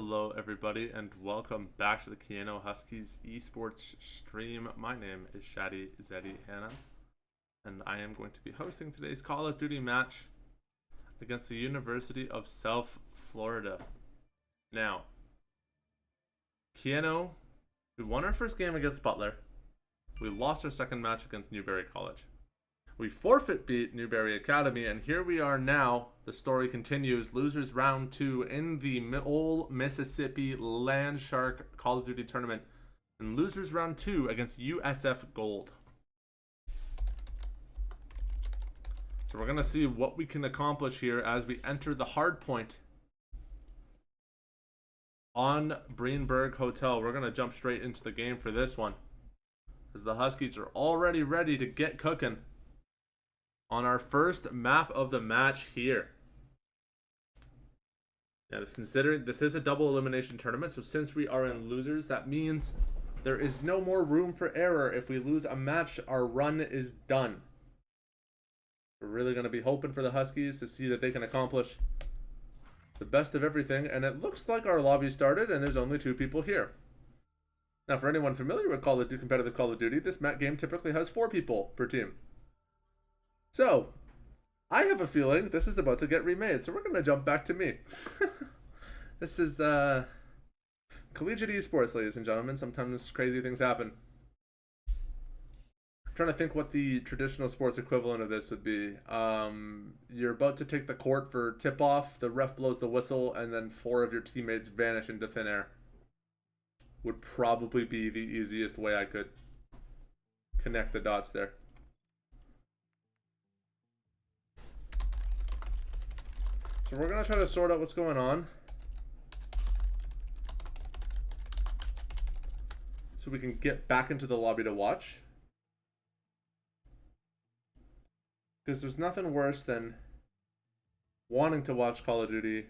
Hello, everybody, and welcome back to the Keanu Huskies esports stream. My name is Shadi Zeddy Hanna, and I am going to be hosting today's Call of Duty match against the University of South Florida. Now, Keanu, we won our first game against Butler. We lost our second match against Newberry College. We forfeit beat Newberry Academy, and here we are now. The story continues. Losers round 2 in the old Mississippi LANSHARK Call of Duty tournament. And losers round 2 against USF Gold. So we're going to see what we can accomplish here as we enter the hard point on Greenberg Hotel. We're going to jump straight into the game for this one, as the Huskies are already ready to get cooking on our first map of the match here. Now, considering this is a double elimination tournament, so since we are in losers, that means there is no more room for error. If we lose a match, our run is done. We're really going to be hoping for the Huskies to see that they can accomplish the best of everything, and it looks like our lobby started and there's only 2 people here. Now, for anyone familiar with competitive Call of Duty, this map game typically has 4 people per team. So, I have a feeling this is about to get remade, so we're going to jump back to me. This is collegiate esports, ladies and gentlemen. Sometimes crazy things happen. I'm trying to think what the traditional sports equivalent of this would be. You're about to take the court for tip-off, the ref blows the whistle, and then 4 of your teammates vanish into thin air. Would probably be the easiest way I could connect the dots there. So we're going to try to sort out what's going on, so we can get back into the lobby to watch. Because there's nothing worse than wanting to watch Call of Duty,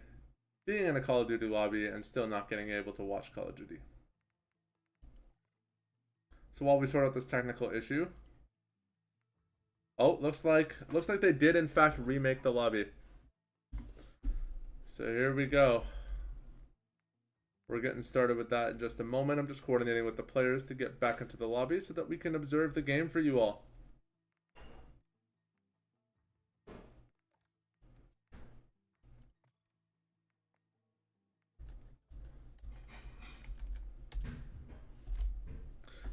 being in a Call of Duty lobby, and still not getting able to watch Call of Duty. So while we sort out this technical issue... Oh, looks like they did in fact remake the lobby. So here we go. We're getting started with that in just a moment. I'm just coordinating with the players to get back into the lobby so that we can observe the game for you all.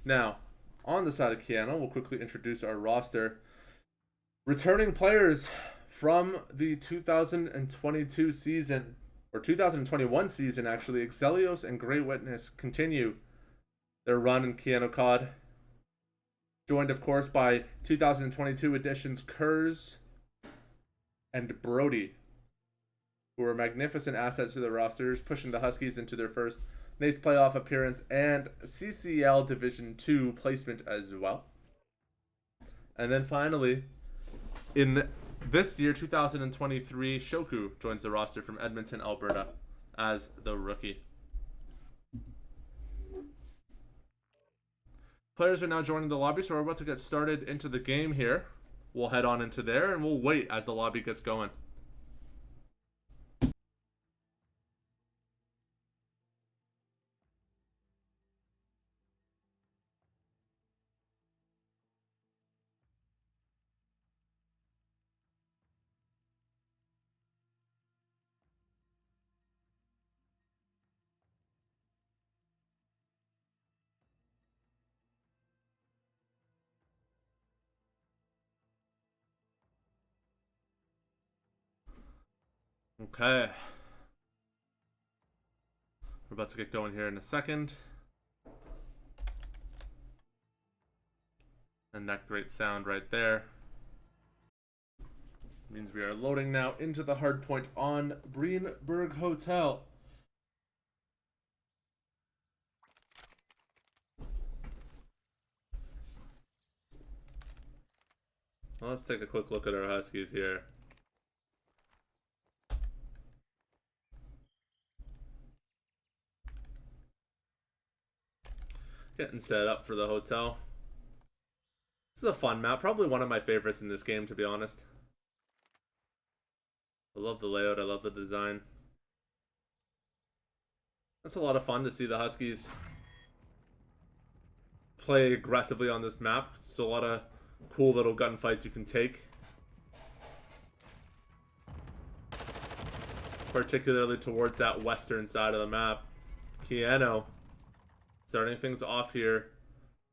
Now, on the side of Keanu, we'll quickly introduce our roster. Returning players from the 2022 season, or 2021 season actually, Exelios and Grey Witness continue their run in Keanu COD. Joined, of course, by 2022 editions Kurz and Brody, who are magnificent assets to the rosters, pushing the Huskies into their first NACE playoff appearance and CCL Division 2 placement as well. And then finally, in this year, 2023, Shoku joins the roster from Edmonton, Alberta, as the rookie. Players are now joining the lobby, so we're about to get started into the game here. We'll head on into there, and we'll wait as the lobby gets going. Okay. We're about to get going here in a second. And that great sound right there means we are loading now into the hard point on Greenberg Hotel. Well, let's take a quick look at our Huskies here. Getting set up for the hotel. This is a fun map. Probably one of my favorites in this game, to be honest. I love the layout. I love the design. That's a lot of fun to see the Huskies play aggressively on this map. It's a lot of cool little gunfights you can take. Particularly towards that western side of the map. Keanu starting things off here.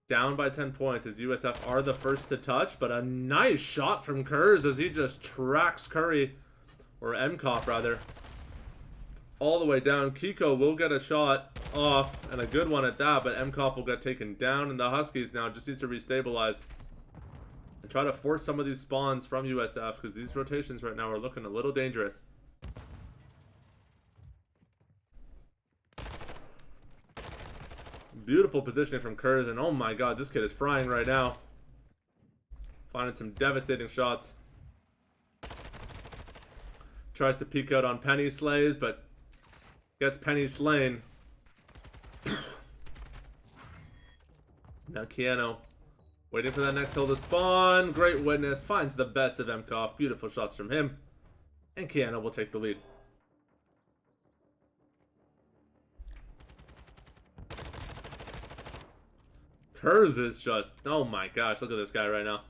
Down by 10 points as USF are the first to touch, but a nice shot from Kurz as he just tracks Curry, or Mkoff rather, all the way down. Kiko will get a shot off, and a good one at that, but Mkoff will get taken down, and the Huskies now just need to restabilize and try to force some of these spawns from USF, because these rotations right now are looking a little dangerous. Beautiful positioning from Kurz, and oh my god, this kid is frying right now. Finding some devastating shots. Tries to peek out on Penny Slays, but gets Penny slain. Now Keanu waiting for that next hill to spawn. Great witness. Finds the best of Mkoff. Beautiful shots from him. And Keanu will take the lead. Kurz is just, oh my gosh, look at this guy right now.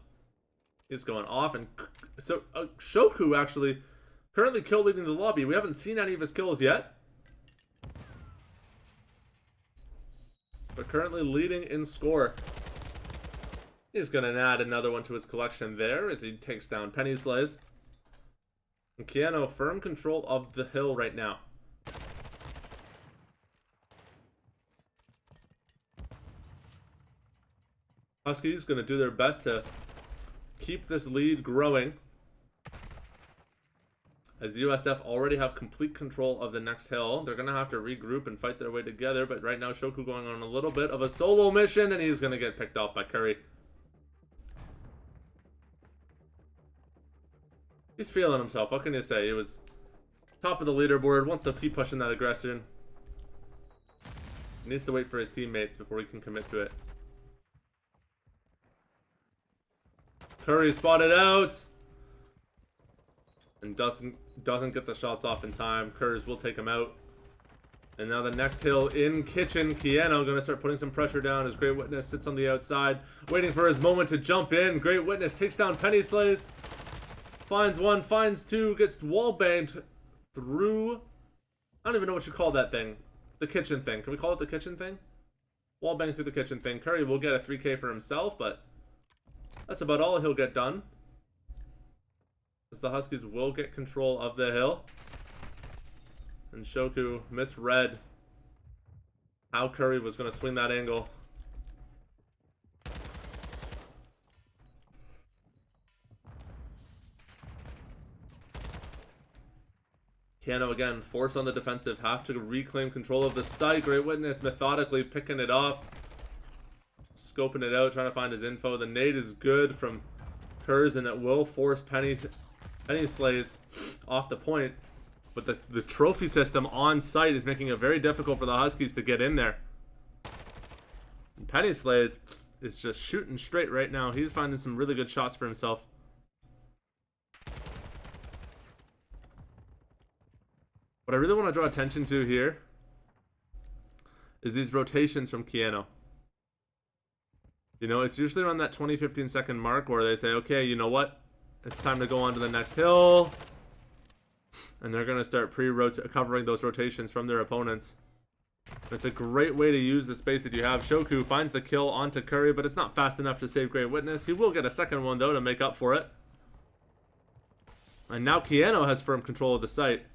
He's going off, and so Shoku actually currently kill leading the lobby. We haven't seen any of his kills yet, but currently leading in score. He's gonna add another one to his collection there as he takes down Penny Slays. And Keanu firm control of the hill right now. Huskies going to do their best to keep this lead growing, as USF already have complete control of the next hill. They're going to have to regroup and fight their way together, but right now Shoku going on a little bit of a solo mission, and he's going to get picked off by Curry. He's feeling himself. What can you say? He was top of the leaderboard, wants to keep pushing that aggression. He needs to wait for his teammates before he can commit to it. Curry spotted out, and doesn't get the shots off in time. Kurz will take him out. And now the next hill in kitchen. Keanu going to start putting some pressure down as Great Witness sits on the outside, waiting for his moment to jump in. Great Witness takes down Penny Slays. Finds one, finds two, gets wall banged through. I don't even know what you call that thing. The kitchen thing. Can we call it the kitchen thing? Wall bang through the kitchen thing. Curry will get a 3K for himself, but that's about all he'll get done, as the Huskies will get control of the hill. And Shoku misread how Curry was going to swing that angle. Keanu again, force on the defensive, have to reclaim control of the site. Great Witness methodically picking it off. Scoping it out, trying to find his info. The nade is good from Kurz, and it will force Penny Slays off the point. But the trophy system on site is making it very difficult for the Huskies to get in there. And Penny Slays is just shooting straight right now. He's finding some really good shots for himself. What I really want to draw attention to here is these rotations from Keanu. You know, it's usually around that 20-15 second mark where they say, okay, you know what? It's time to go on to the next hill. And they're going to start covering those rotations from their opponents. It's a great way to use the space that you have. Shoku finds the kill onto Curry, but it's not fast enough to save Great Witness. He will get a second one, though, to make up for it. And now Keanu has firm control of the site.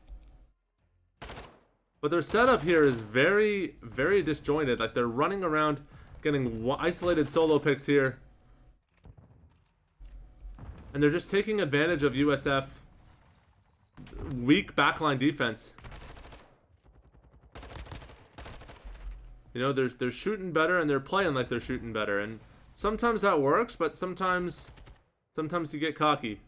But their setup here is very, very disjointed. Like, they're running around, getting isolated solo picks here. And they're just taking advantage of USF weak backline defense. You know, they're shooting better and they're playing like they're shooting better. And sometimes that works, but sometimes you get cocky.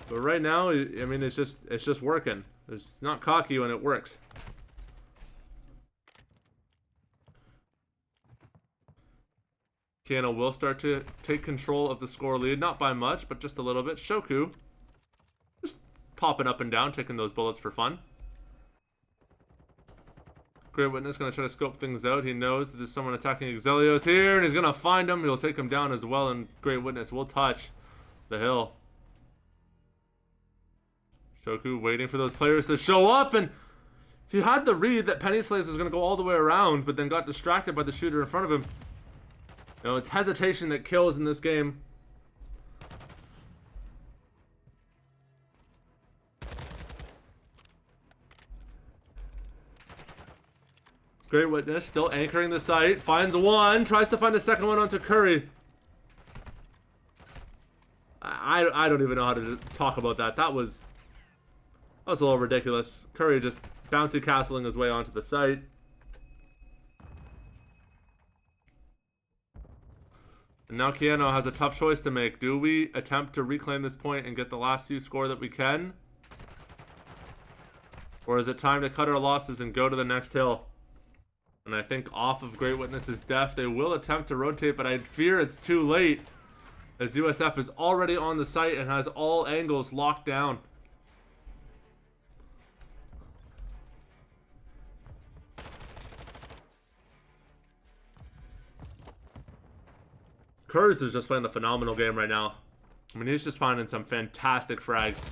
But right now, I mean, it's just working. It's not cocky when it works. Keanu will start to take control of the score lead. Not by much, but just a little bit. Shoku just popping up and down, taking those bullets for fun. Great Witness gonna try to scope things out. He knows that there's someone attacking Exelios here, and he's gonna find him. He'll take him down as well, and Great Witness will touch the hill. Shoku waiting for those players to show up, and he had the read that Penny Slays was gonna go all the way around, but then got distracted by the shooter in front of him. You know, it's hesitation that kills in this game. Great Witness still anchoring the site. Finds one. Tries to find the second one onto Curry. I don't even know how to talk about that. That was a little ridiculous. Curry just bouncy castling his way onto the site. And now Keanu has a tough choice to make. Do we attempt to reclaim this point and get the last few score that we can? Or is it time to cut our losses and go to the next hill? And I think off of Great Witness's death, they will attempt to rotate, but I fear it's too late, as USF is already on the site and has all angles locked down. Kurz is just playing a phenomenal game right now. I mean, he's just finding some fantastic frags.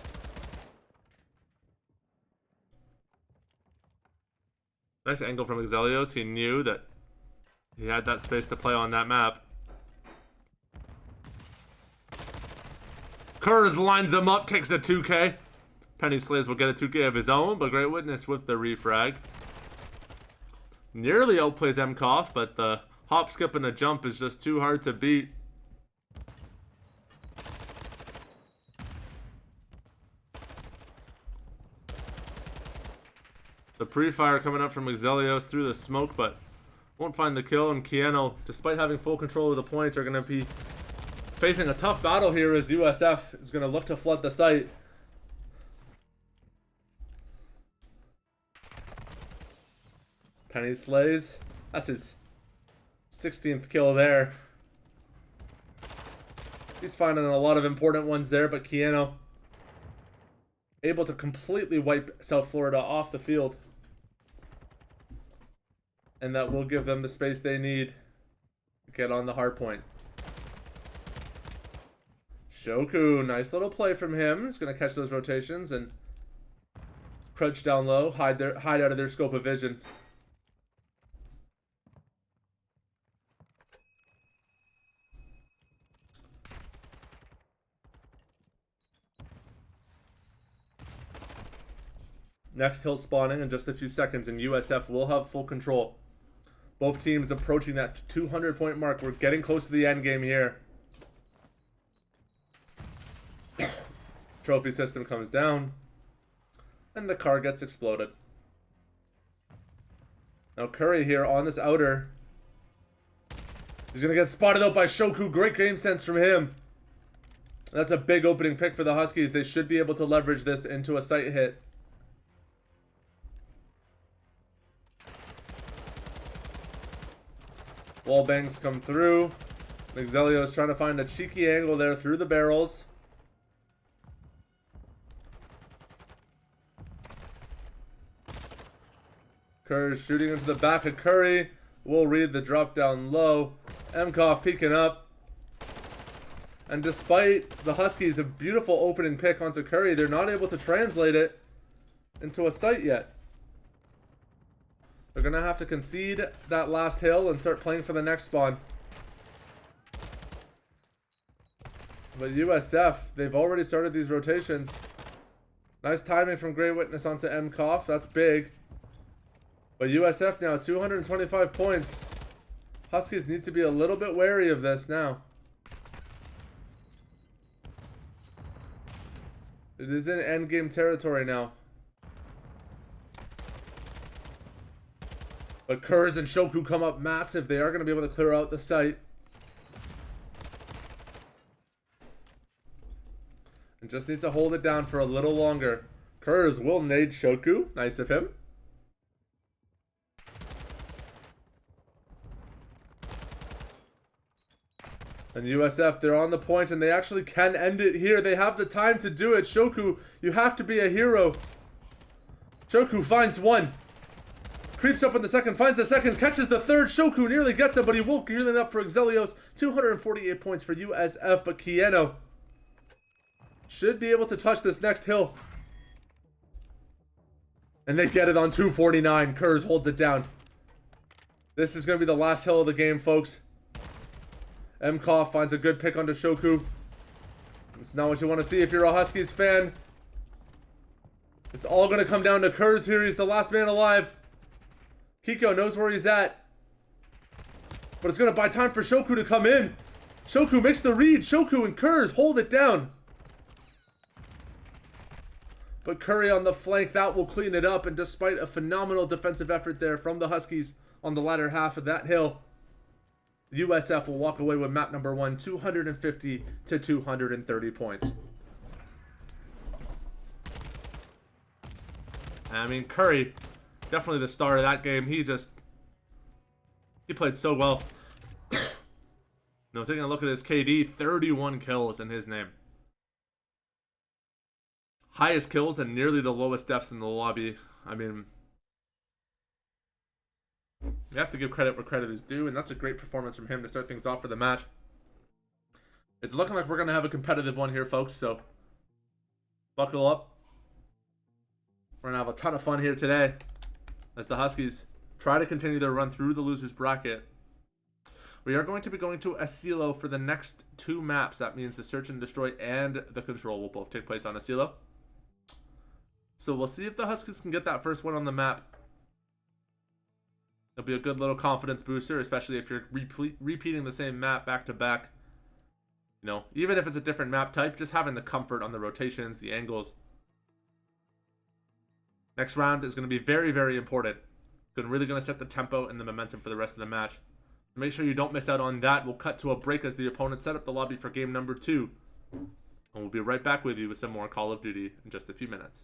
Nice angle from Exelios. He knew that he had that space to play on that map. Kurz lines him up, takes a 2K. Penny Slays will get a 2K of his own, but Great Witness with the refrag. Nearly outplays MKOF, but the hop, skip, and a jump is just too hard to beat. The pre-fire coming up from Exelios through the smoke, but won't find the kill. And Keanu, despite having full control of the points, are going to be facing a tough battle here as USF is going to look to flood the site. Penny Slays. That's his 16th kill there. He's finding a lot of important ones there, but Keanu able to completely wipe South Florida off the field. And that will give them the space they need to get on the hard point. Shoku, nice little play from him. He's going to catch those rotations and crouch down low, hide out of their scope of vision. Next hill spawning in just a few seconds, and USF will have full control. Both teams approaching that 200-point mark. We're getting close to the end game here. Trophy system comes down, and the car gets exploded. Now Curry here on this outer. He's going to get spotted out by Shoku. Great game sense from him. That's a big opening pick for the Huskies. They should be able to leverage this into a sight hit. Wall bangs come through. Exelios trying to find a cheeky angle there through the barrels. Curry shooting into the back of Curry. Will read the drop down low. MKOF peeking up. And despite the Huskies' a beautiful opening pick onto Curry, they're not able to translate it into a sight yet. They're going to have to concede that last hill and start playing for the next spawn. But USF, they've already started these rotations. Nice timing from Great Witness onto MKOF. That's big. But USF now, 225 points. Huskies need to be a little bit wary of this now. It is in endgame territory now. But Kurz and Shoku come up massive. They are going to be able to clear out the site. And just need to hold it down for a little longer. Kurz will nade Shoku. Nice of him. And USF, they're on the point and they actually can end it here. They have the time to do it. Shoku, you have to be a hero. Shoku finds one. Creeps up in the second, finds the second, catches the third. Shoku nearly gets him, but he won't get it up for Exelios. 248 points for USF, but Keanu should be able to touch this next hill. And they get it on 249. Kurz holds it down. This is going to be the last hill of the game, folks. Mkoff finds a good pick onto Shoku. It's not what you want to see if you're a Huskies fan. It's all going to come down to Kurz here. He's the last man alive. Kiko knows where he's at. But it's going to buy time for Shoku to come in. Shoku makes the read. Shoku and Kurz hold it down. But Curry on the flank, that will clean it up. And despite a phenomenal defensive effort there from the Huskies on the latter half of that hill, USF will walk away with map number 1, 250 to 230 points. I mean, Curry, definitely the star of that game. He played so well. No, taking a look at his KD, 31 kills in his name. Highest kills and nearly the lowest deaths in the lobby. I mean, you have to give credit where credit is due, and that's a great performance from him to start things off for the match. It's looking like we're going to have a competitive one here, folks, so buckle up. We're going to have a ton of fun here today as the Huskies try to continue their run through the loser's bracket. We are going to be going to Asilo for the next 2 maps. That means the Search and Destroy and the Control will both take place on Asilo. So we'll see if the Huskies can get that first one on the map. It'll be a good little confidence booster, especially if you're repeating the same map back to back. You know, even if it's a different map type, just having the comfort on the rotations, the angles. Next round is going to be very, very important. Really going to set the tempo and the momentum for the rest of the match. Make sure you don't miss out on that. We'll cut to a break as the opponents set up the lobby for game number 2. And we'll be right back with you with some more Call of Duty in just a few minutes.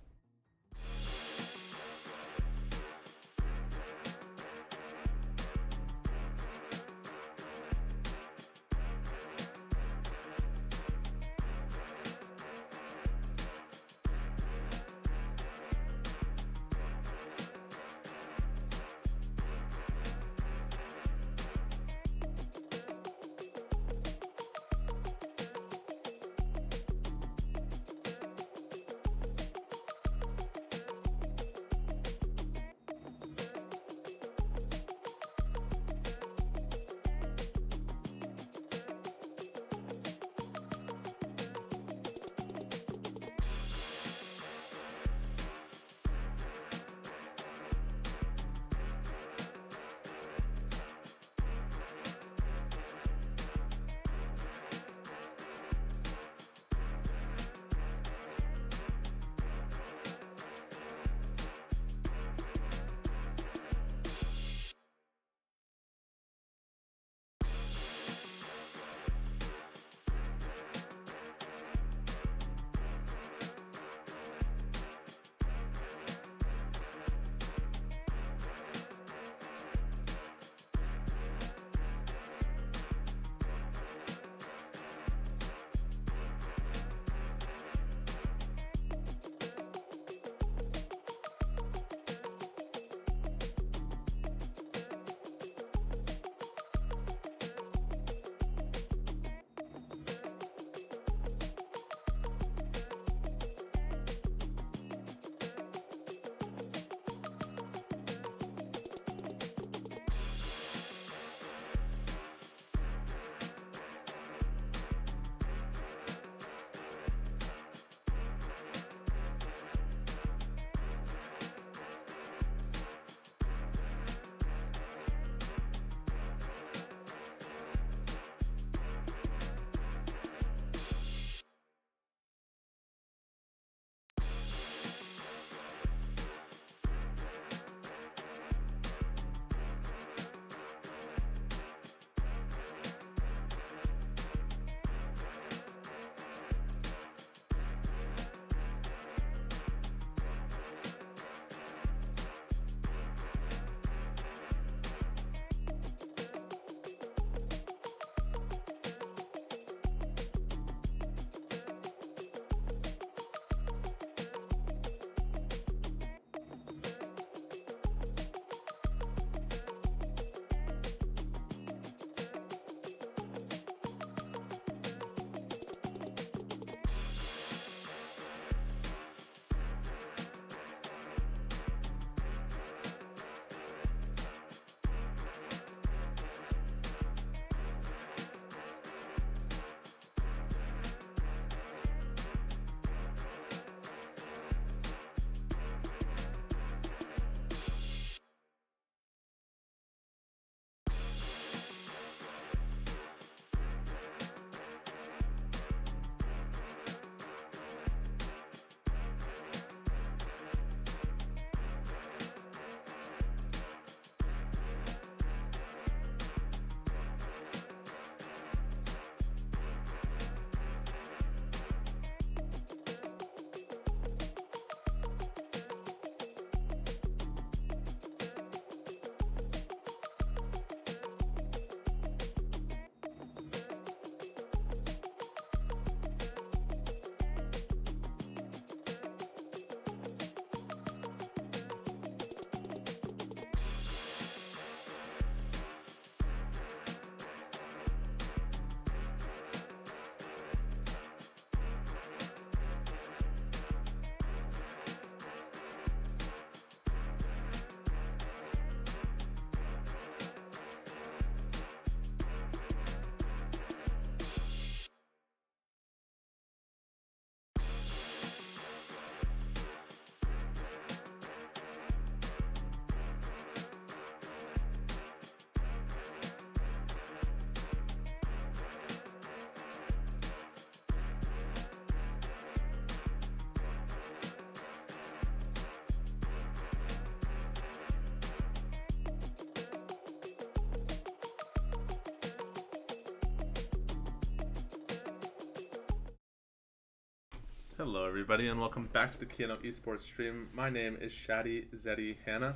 Hello everybody and welcome back to the Keanu Esports stream. My name is Shadi Zeddy Hanna.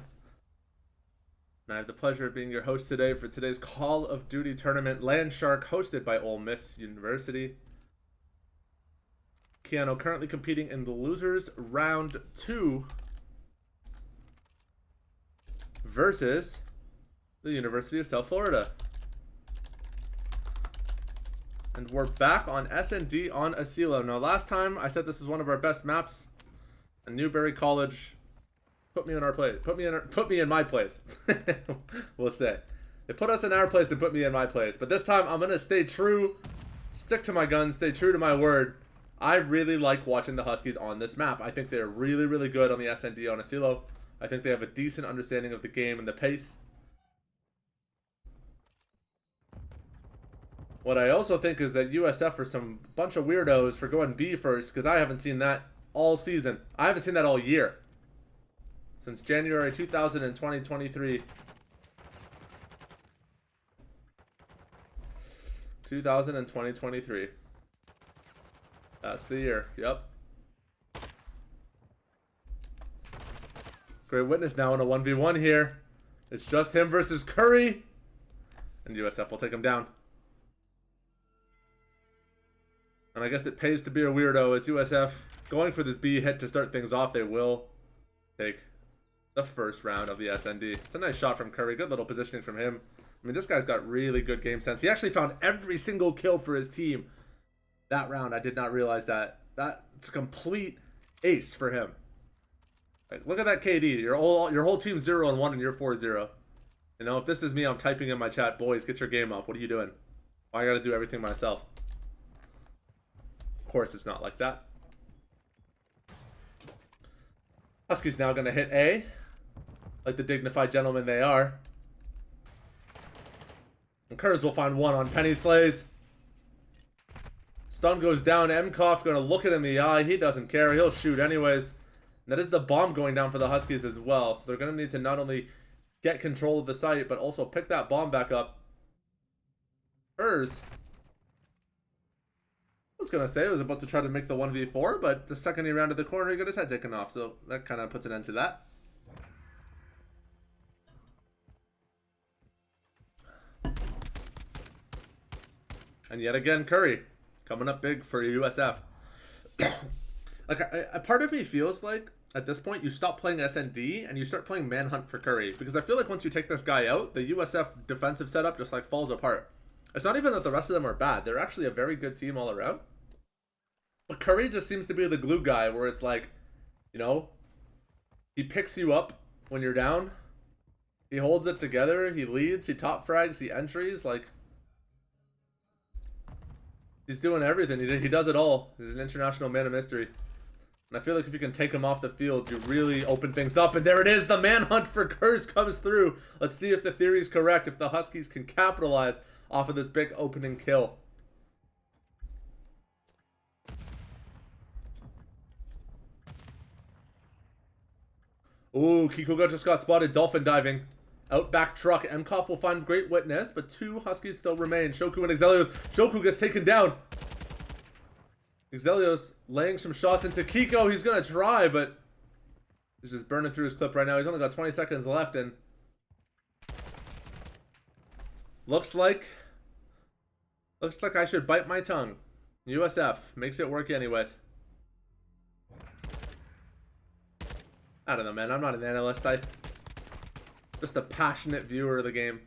And I have the pleasure of being your host today for today's Call of Duty tournament, LANSHARK, hosted by Ole Miss University. Keanu currently competing in the losers round 2 versus the University of South Florida. And we're back on S&D on Asilo. Now, last time I said this is one of our best maps, and Newberry College put me in our place. Put me in my place. We'll say they put us in our place and put me in my place. But this time I'm gonna stay true, stick to my guns, stay true to my word. I really like watching the Huskies on this map. I think they're really, really good on the S&D on Asilo. I think they have a decent understanding of the game and the pace. What I also think is that USF are some bunch of weirdos for going B first, because I haven't seen that all season. I haven't seen that all year. Since January 2023. 2023. That's the year. Yep. Great witness now in a 1v1 here. It's just him versus Curry. And USF will take him down. And I guess it pays to be a weirdo as USF going for this B hit to start things off. They will take the first round of the S&D. It's a nice shot from Curry. Good little positioning from him. I mean, this guy's got really good game sense. He actually found every single kill for his team that round. I did not realize that. That's a complete ace for him. Like, look at that KD. Your whole team's 0-1 and you're 4-0. You know, if this is me, I'm typing in my chat, boys, get your game up. What are you doing? Why I gotta do everything myself? Of course it's not like that. Huskies now gonna hit A, like the dignified gentlemen they are. And Kurz will find one on Penny Slays. Stun goes down. Mkoff gonna look it in the eye. He doesn't care. He'll shoot anyways. And that is the bomb going down for the Huskies as well. So they're gonna need to not only get control of the site, but also pick that bomb back up. Kurz, I was gonna say I was about to try to make the 1v4, but the second he rounded the corner, he got his head taken off, so that kind of puts an end to that. And yet again, Curry coming up big for USF. Like, a part of me feels like at this point you stop playing S&D and you start playing manhunt for Curry, because I feel like once you take this guy out, the USF defensive setup just like falls apart. It's not even that the rest of them are bad. They're actually a very good team all around. But Curry just seems to be the glue guy where it's like, you know, he picks you up when you're down. He holds it together. He leads. He top frags. He entries. Like, he's doing everything. He does it all. He's an international man of mystery. And I feel like if you can take him off the field, you really open things up. And there it is. The manhunt for Kurz comes through. Let's see if the theory is correct. If the Huskies can capitalize off of this big opening kill. Ooh, Kikuga just got spotted dolphin diving. Outback truck. Mkoff will find great witness, but two Huskies still remain. Shoku and Exelios. Shoku gets taken down. Exelios laying some shots into Kiko. He's going to try, but he's just burning through his clip right now. He's only got 20 seconds left, and looks like I should bite my tongue. USF makes it work anyways. I don't know, man. I'm not an analyst. I'm just a passionate viewer of the game.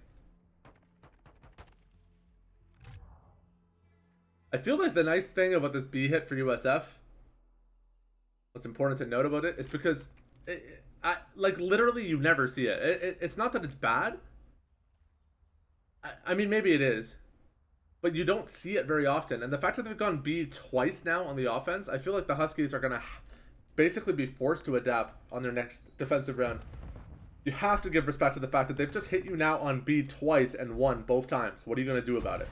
I feel like the nice thing about this B hit for USF, what's important to note about it, is because like literally you never see it. It's not that it's bad. I mean, maybe it is, but you don't see it very often. And the fact that they've gone B twice now on the offense, I feel like the Huskies are going to basically be forced to adapt on their next defensive round. You have to give respect to the fact that they've just hit you now on B twice and won both times. What are you going to do about it?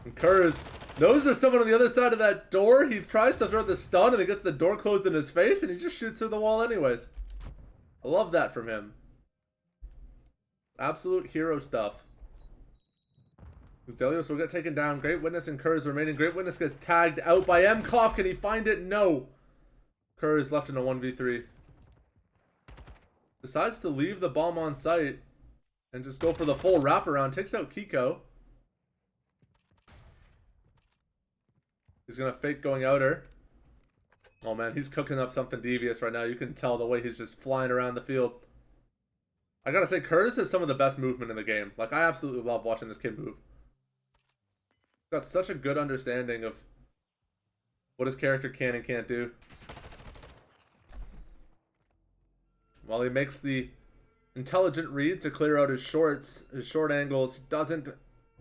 And Kurz knows there's someone on the other side of that door. He tries to throw the stun and he gets the door closed in his face and he just shoots through the wall anyways. I love that from him. Absolute hero stuff. Zelios will get taken down. Great Witness and Kurz remaining. Great Witness gets tagged out by Mkoff. Can he find it? No. Kurz left in a 1v3. Decides to leave the bomb on site and just go for the full wraparound. Takes out Kiko. He's going to fake going outer. Oh man, he's cooking up something devious right now. You can tell the way he's just flying around the field. I gotta say, Curtis has some of the best movement in the game. Like, I absolutely love watching this kid move. Got such a good understanding of what his character can and can't do. While he makes the intelligent read to clear out his shorts, his short angles, he doesn't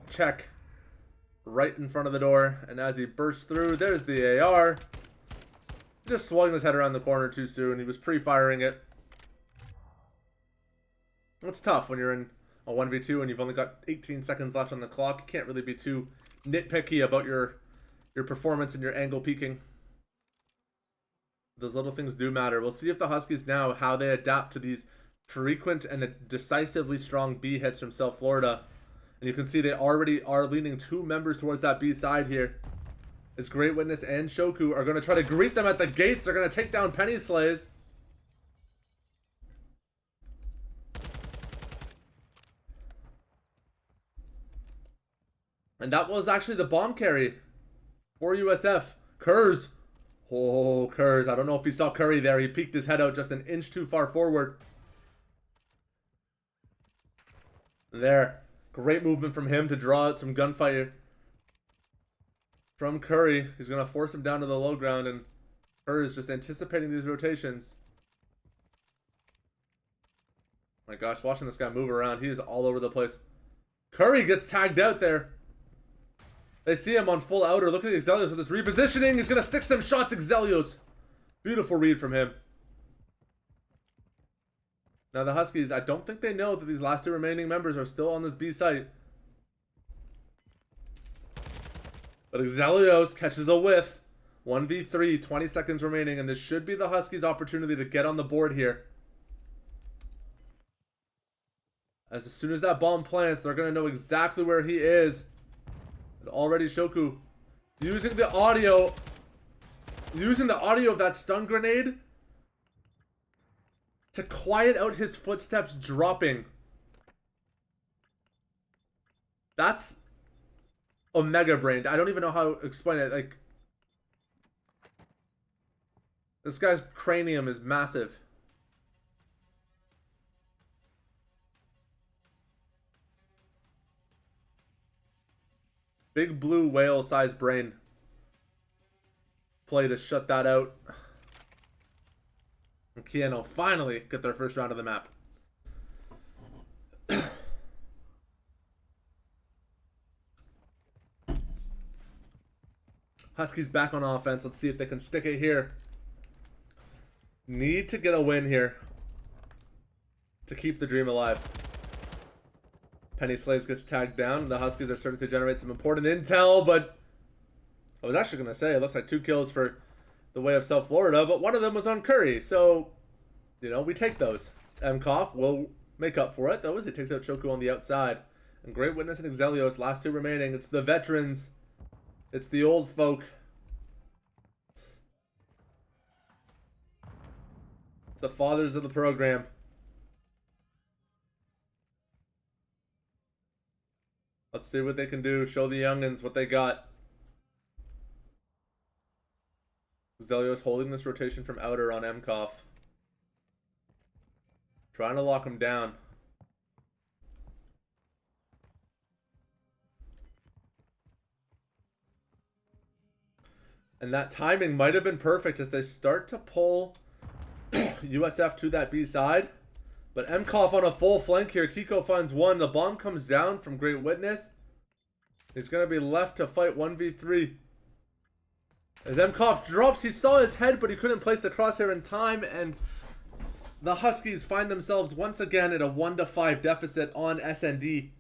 check right in front of the door. And as he bursts through, there's the AR. Just swung his head around the corner too soon. He was pre-firing it. It's tough when you're in a 1v2 and you've only got 18 seconds left on the clock. You can't really be too nitpicky about your performance and your angle peaking. Those little things do matter. We'll see if the Huskies now, how they adapt to these frequent and decisively strong B hits from South Florida. And you can see they already are leaning 2 members towards that B side here. As Great Witness and Shoku are going to try to greet them at the gates. They're going to take down Penny Slays. And that was actually the bomb carry for USF. Kurz. Oh, Kurz. I don't know if he saw Curry there. He peeked his head out just an inch too far forward. There. Great movement from him to draw out some gunfire from Curry. He's going to force him down to the low ground, and Curry is just anticipating these rotations. My gosh, watching this guy move around, he is all over the place. Curry gets tagged out there. They see him on full outer. Look at Exelios with this repositioning. He's going to stick some shots, Exelios. Beautiful read from him. Now the Huskies, I don't think they know that these last 2 remaining members are still on this B site. But Exelios catches a whiff. 1v3, 20 seconds remaining, and this should be the Huskies' opportunity to get on the board here. As soon as that bomb plants, they're going to know exactly where he is. And already Shoku using the audio of that stun grenade to quiet out his footsteps dropping. That's Omega brained. I don't even know how to explain it. Like, this guy's cranium is massive. Big blue whale sized brain play to shut that out. And Keanu finally get their first round of the map. Huskies back on offense. Let's see if they can stick it here. Need to get a win here to keep the dream alive. Penny Slays gets tagged down. The Huskies are starting to generate some important intel, but I was actually going to say it looks like 2 kills for the way of South Florida, but one of them was on Curry. So, you know, we take those. Mkoff will make up for it, though, as he takes out Shoku on the outside. And Great Witness and Exelios, last 2 remaining. It's the veterans. It's the old folk. It's the fathers of the program. Let's see what they can do. Show the youngins what they got. Exelios holding this rotation from outer on Mkoff. Trying to lock him down. And that timing might have been perfect as they start to pull USF to that B side. But Mkoff on a full flank here. Kiko finds 1. The bomb comes down from Great Witness. He's going to be left to fight 1v3. As Mkoff drops, he saw his head, but he couldn't place the crosshair in time. And the Huskies find themselves once again at a 1-5 deficit on SND.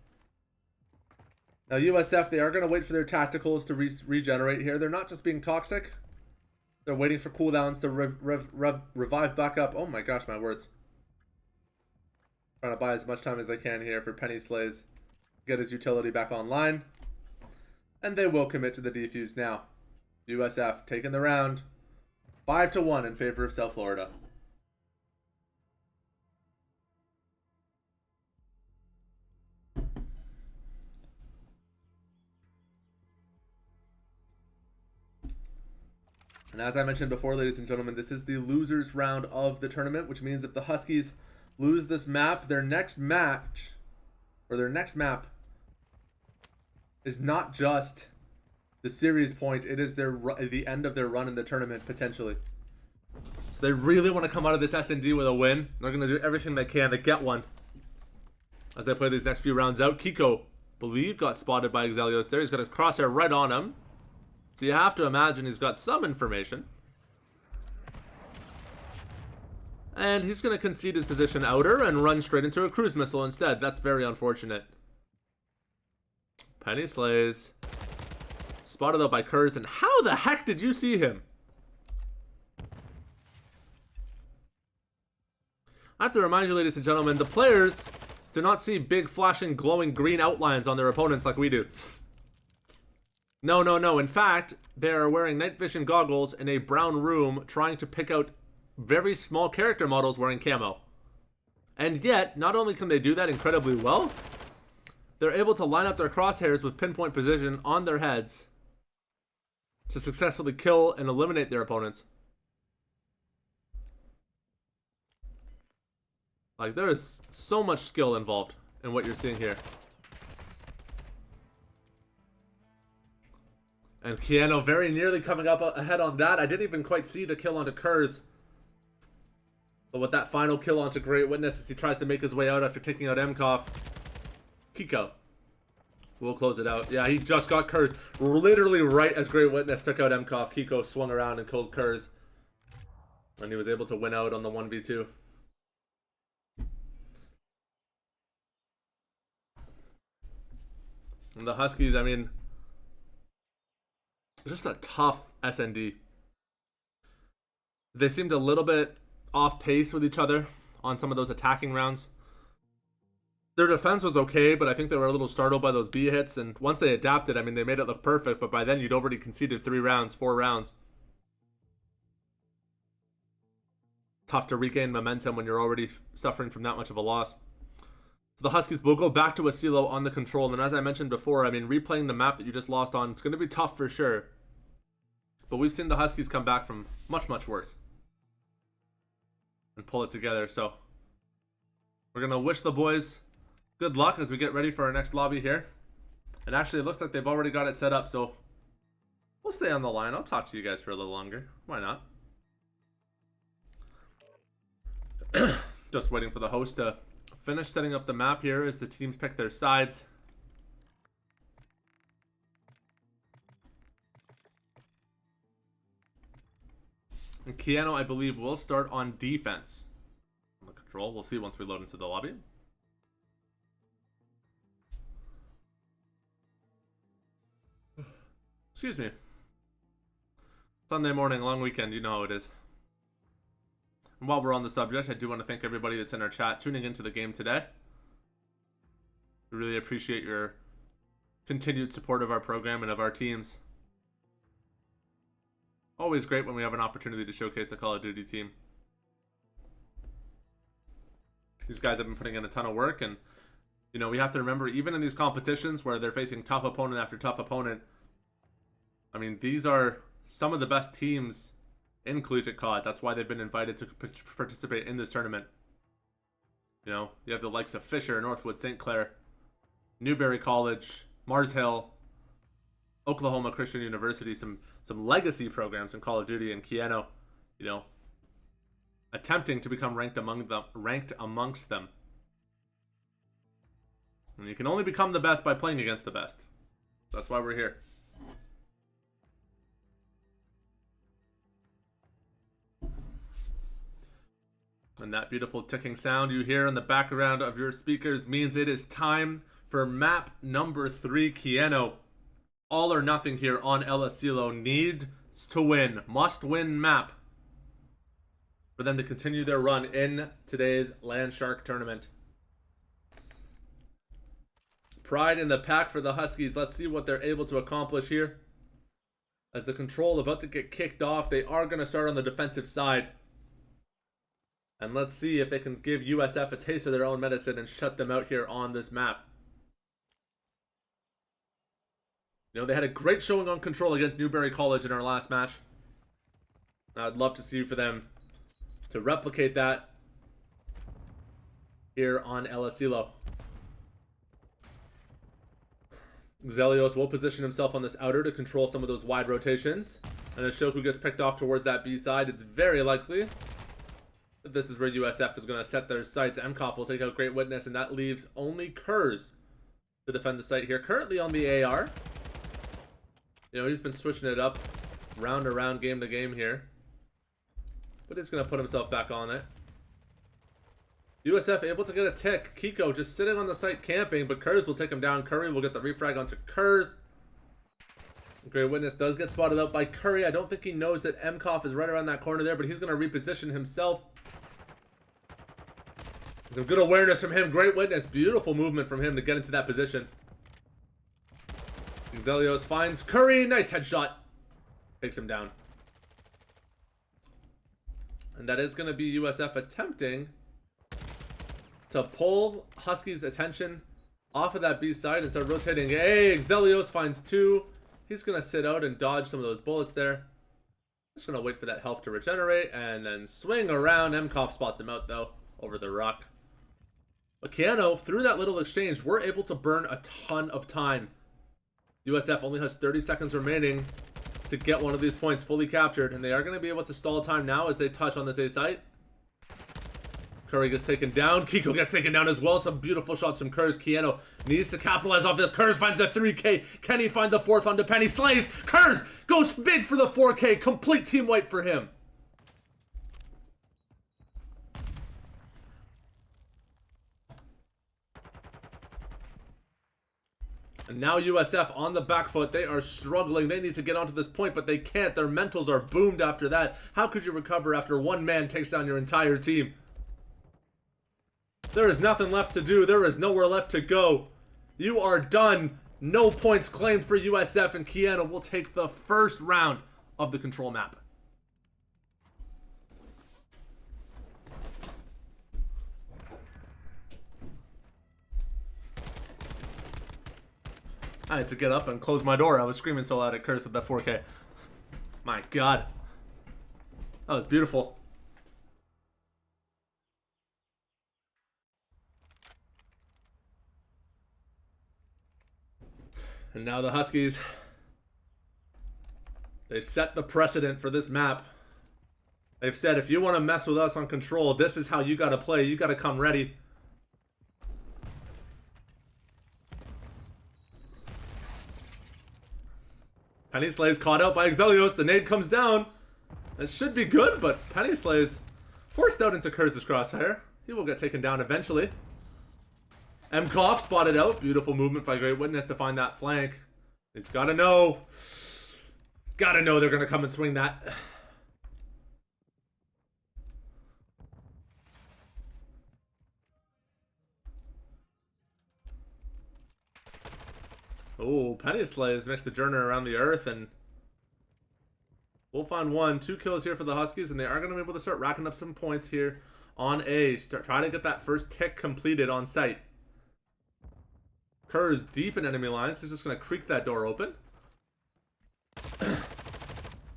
Now USF, they are going to wait for their tacticals to regenerate here. They're not just being toxic. They're waiting for cooldowns to revive back up. Oh my gosh, my words. Trying to buy as much time as they can here for Penny Slays. Get his utility back online. And they will commit to the defuse now. USF taking the round 5-1 in favor of South Florida. And as I mentioned before, ladies and gentlemen, this is the losers round of the tournament, which means if the Huskies lose this map, their next match, or their next map, is not just the series point, it is the end of their run in the tournament, potentially. So they really want to come out of this S&D with a win. They're going to do everything they can to get one as they play these next few rounds out. Kiko, believe, got spotted by Exelios there. He's got a crosshair right on him. So you have to imagine he's got some information. And he's going to concede his position outer and run straight into a cruise missile instead. That's very unfortunate. Penny slays. Spotted out by Kurz. And how the heck did you see him? I have to remind you, ladies and gentlemen, the players do not see big flashing glowing green outlines on their opponents like we do. No, no, no. In fact, they are wearing night vision goggles in a brown room trying to pick out very small character models wearing camo. And yet, not only can they do that incredibly well, they're able to line up their crosshairs with pinpoint precision on their heads to successfully kill and eliminate their opponents. Like, there is so much skill involved in what you're seeing here. And Keanu very nearly coming up ahead on that. I didn't even quite see the kill onto Kurz. But with that final kill onto Great Witness as he tries to make his way out after taking out Mkov, Kiko will close it out. Yeah, he just got Kurz literally right as Great Witness took out Mkov. Kiko swung around and killed Kurz. And he was able to win out on the 1v2. And the Huskies, I mean, just a tough SND. They seemed a little bit off pace with each other on some of those attacking rounds. Their defense was okay, but I think they were a little startled by those B hits. And once they adapted, I mean, they made it look perfect. But by then, you'd already conceded 4 rounds. Tough to regain momentum when you're already suffering from that much of a loss. So the Huskies will go back to Asilo on the control. And as I mentioned before, I mean, replaying the map that you just lost on, it's going to be tough for sure. But we've seen the Huskies come back from much, much worse and pull it together. So we're going to wish the boys good luck as we get ready for our next lobby here. And actually, it looks like they've already got it set up. So we'll stay on the line. I'll talk to you guys for a little longer. Why not? Just waiting for the host to finish setting up the map here as the teams pick their sides. And Keanu, I believe, will start on defense. On the control, we'll see once we load into the lobby. Excuse me. Sunday morning, long weekend, you know how it is. And while we're on the subject, I do want to thank everybody that's in our chat tuning into the game today. We really appreciate your continued support of our program and of our teams. Always great when we have an opportunity to showcase the Call of Duty team. These guys have been putting in a ton of work, and you know, we have to remember, even in these competitions where they're facing tough opponent after tough opponent, I mean, these are some of the best teams in collegiate COD. That's why they've been invited to participate in this tournament. You know, you have the likes of Fisher, Northwood, St. Clair, Newberry College, Mars Hill, Oklahoma Christian University, some legacy programs in Call of Duty, and Keanu, you know, attempting to become ranked amongst them. And you can only become the best by playing against the best. That's why we're here. And that beautiful ticking sound you hear in the background of your speakers means it is time for map number 3, Keanu. All or nothing here on El Asilo. Needs to win. Must win map for them to continue their run in today's LANSHARK tournament. Pride in the pack for the Huskies. Let's see what they're able to accomplish here. As the control about to get kicked off, they are going to start on the defensive side. And let's see if they can give USF a taste of their own medicine and shut them out here on this map. You know, they had a great showing on control against Newberry College in our last match. I'd love to see for them to replicate that here on El Asilo. Xelios will position himself on this outer to control some of those wide rotations. And then Shoku gets picked off towards that B side. It's very likely that this is where USF is going to set their sights. Mkoff will take out Great Witness, and that leaves only Kurz to defend the site here. Currently on the AR. You know, he's been switching it up round to round, game to game here. But he's going to put himself back on it. USF able to get a tick. Kiko just sitting on the site camping, but Kurz will take him down. Curry will get the refrag onto Kurz. Great Witness does get spotted out by Curry. I don't think he knows that Mkoff is right around that corner there, but he's going to reposition himself. Some good awareness from him. Great Witness. Beautiful movement from him to get into that position. Xelios finds Curry. Nice headshot. Takes him down. And that is going to be USF attempting to pull Huskies' attention off of that B side and start rotating. Hey, Xelios finds two. He's going to sit out and dodge some of those bullets there. Just going to wait for that health to regenerate and then swing around. Mkoff spots him out, though, over the rock. But Keanu, through that little exchange, we're able to burn a ton of time. USF only has 30 seconds remaining to get one of these points fully captured, and they are going to be able to stall time now as they touch on this A site. Curry gets taken down. Kiko gets taken down as well. Some beautiful shots from Kurz. Keanu needs to capitalize off this. Kurz finds the 3K. Can he find the fourth onto Penny? Slays. Kurz goes big for the 4K. Complete team wipe for him. And now USF on the back foot. They are struggling. They need to get onto this point, but they can't. Their mentals are boomed after that. How could you recover after one man takes down your entire team? There is nothing left to do. There is nowhere left to go. You are done. No points claimed for USF, and Keanu will take the first round of the control map. I had to get up and close my door. I was screaming so loud at Curse at that 4K. My God. That was beautiful. And now the Huskies, they've set the precedent for this map. They've said, if you want to mess with us on control, this is how you got to play. You got to come ready. Penny Slay's caught out by Xelios. The nade comes down. It should be good, but Penny Slay's forced out into Kurz's crosshair. He will get taken down eventually. Mkoff spotted out. Beautiful movement by Great Witness to find that flank. He's got to know. Got to know they're going to come and swing that. Oh, Penny Slays makes the journey around the earth, and we'll find 2 kills here for the Huskies, and they are going to be able to start racking up some points here on A. Try to get that first tick completed on site. Kurz deep in enemy lines. He's just going to creak that door open.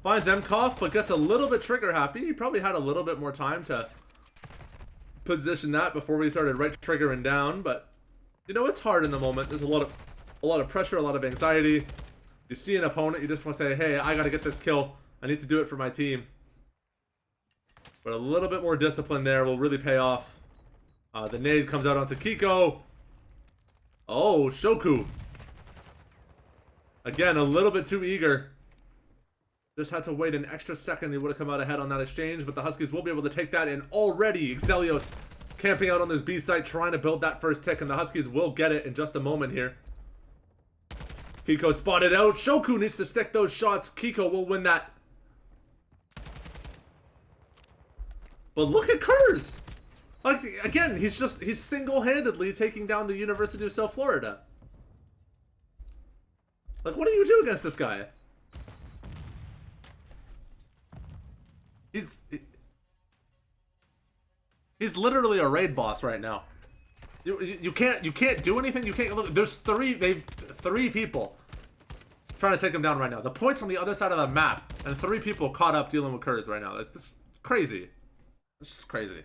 Finds Mkoff, but gets a little bit trigger happy. He probably had a little bit more time to position that before we started right triggering down, but you know, it's hard in the moment. There's a lot of pressure, a lot of anxiety. You see an opponent, you just want to say, hey, I got to get this kill. I need to do it for my team. But a little bit more discipline there will really pay off. The nade comes out onto Kiko. Oh, Shoku. Again, a little bit too eager. Just had to wait an extra second. He would have come out ahead on that exchange, but the Huskies will be able to take that in already. Xelios camping out on this B site, trying to build that first tick, and the Huskies will get it in just a moment here. Kiko spotted out. Shoku needs to stick those shots. Kiko will win that. But look at Kurz. Like, again, he's single-handedly taking down the University of South Florida. Like, what do you do against this guy? He's literally a raid boss right now. You can't do anything. You can't look. There's three people trying to take him down right now. The point's on the other side of the map, and 3 people caught up dealing with Kurz right now. Like, this is crazy. It's just crazy.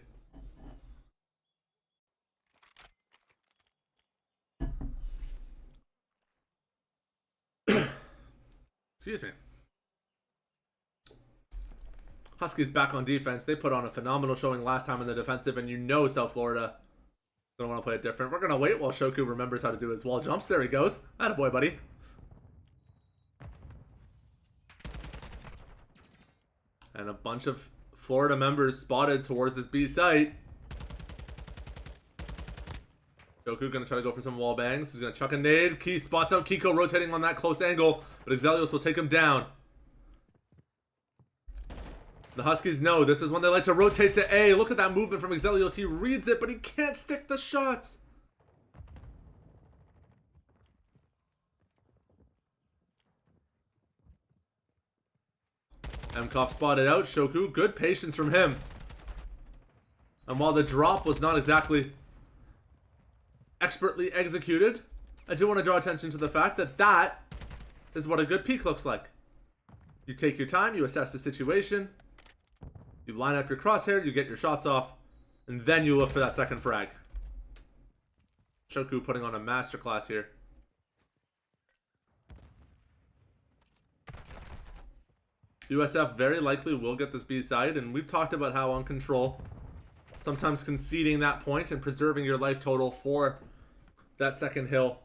Excuse me. Huskies back on defense. They put on a phenomenal showing last time in the defensive, and you know South Florida gonna want to play it different. We're gonna wait while Shoku remembers how to do his wall jumps. There he goes. Attaboy, buddy. And a bunch of Florida members spotted towards this B site. Shoku gonna try to go for some wall bangs. He's gonna chuck a nade. Key spots out Kiko rotating on that close angle, but Exelios will take him down. The Huskies know this is when they like to rotate to A. Look at that movement from Exelios. He reads it, but he can't stick the shots. MKOF spotted out. Shoku, good patience from him. And while the drop was not exactly expertly executed, I do want to draw attention to the fact that that is what a good peek looks like. You take your time, you assess the situation, you line up your crosshair, you get your shots off, and then you look for that second frag. Shoku putting on a masterclass here. USF very likely will get this B side, and we've talked about how on control, sometimes conceding that point and preserving your life total for that second hill